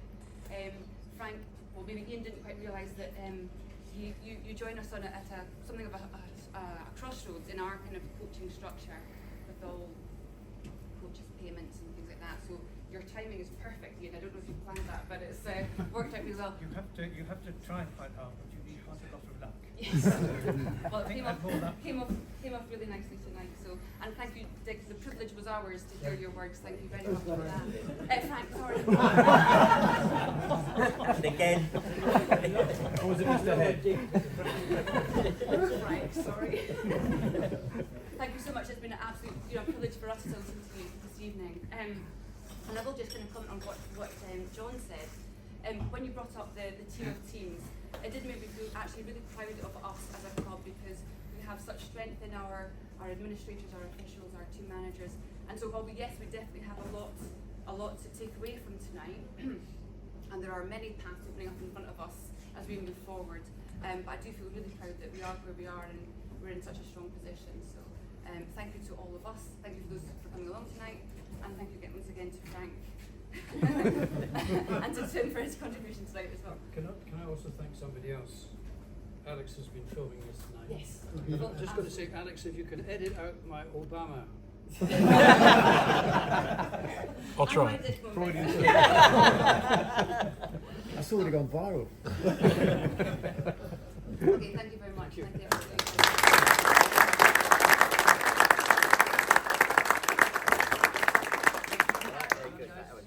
Frank, well, maybe Ian didn't quite realise that you join us on something of a crossroads in our kind of coaching structure, with all coaches' payments and things like that. So your timing is perfect, Ian. I don't know if you planned that, but it's worked out really well. You have to try quite hard, but you need quite a lot of luck. Yes. Well, it came off really nicely tonight. So, and thank you, Dick. The privilege was ours to hear your words. Thank you very much for that. Frank, sorry. And again. Or was it Mr. Head? Frank, sorry. Thank you so much. It's been an absolute privilege for us to listen to you this evening. And I will just kind of comment on what John said. When you brought up the team of teams, it did make me feel actually really proud of us as a club, because we have such strength in our administrators, our officials, our team managers. And so while we definitely have a lot to take away from tonight, and there are many paths opening up in front of us as we move forward. But I do feel really proud that we are where we are, and we're in such a strong position. So Thank you to all of us. Thank you for those for coming along tonight, and thank you again, once again to Frank and to Tim for his contribution tonight as well. Can I also thank somebody else? Alex has been filming this tonight. Yes. I'm just going to say, Alex, if you can edit out my Obama. I'll try. That's already gone viral. Okay, thank you very much. Thank you.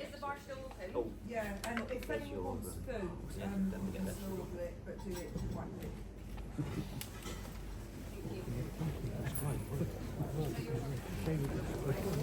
Is the bar still open? Oh, Yeah, and if Yes, anyone you're wants welcome. food, Yeah, you don't forget can that. still order it, but do it quite quick. Thank you.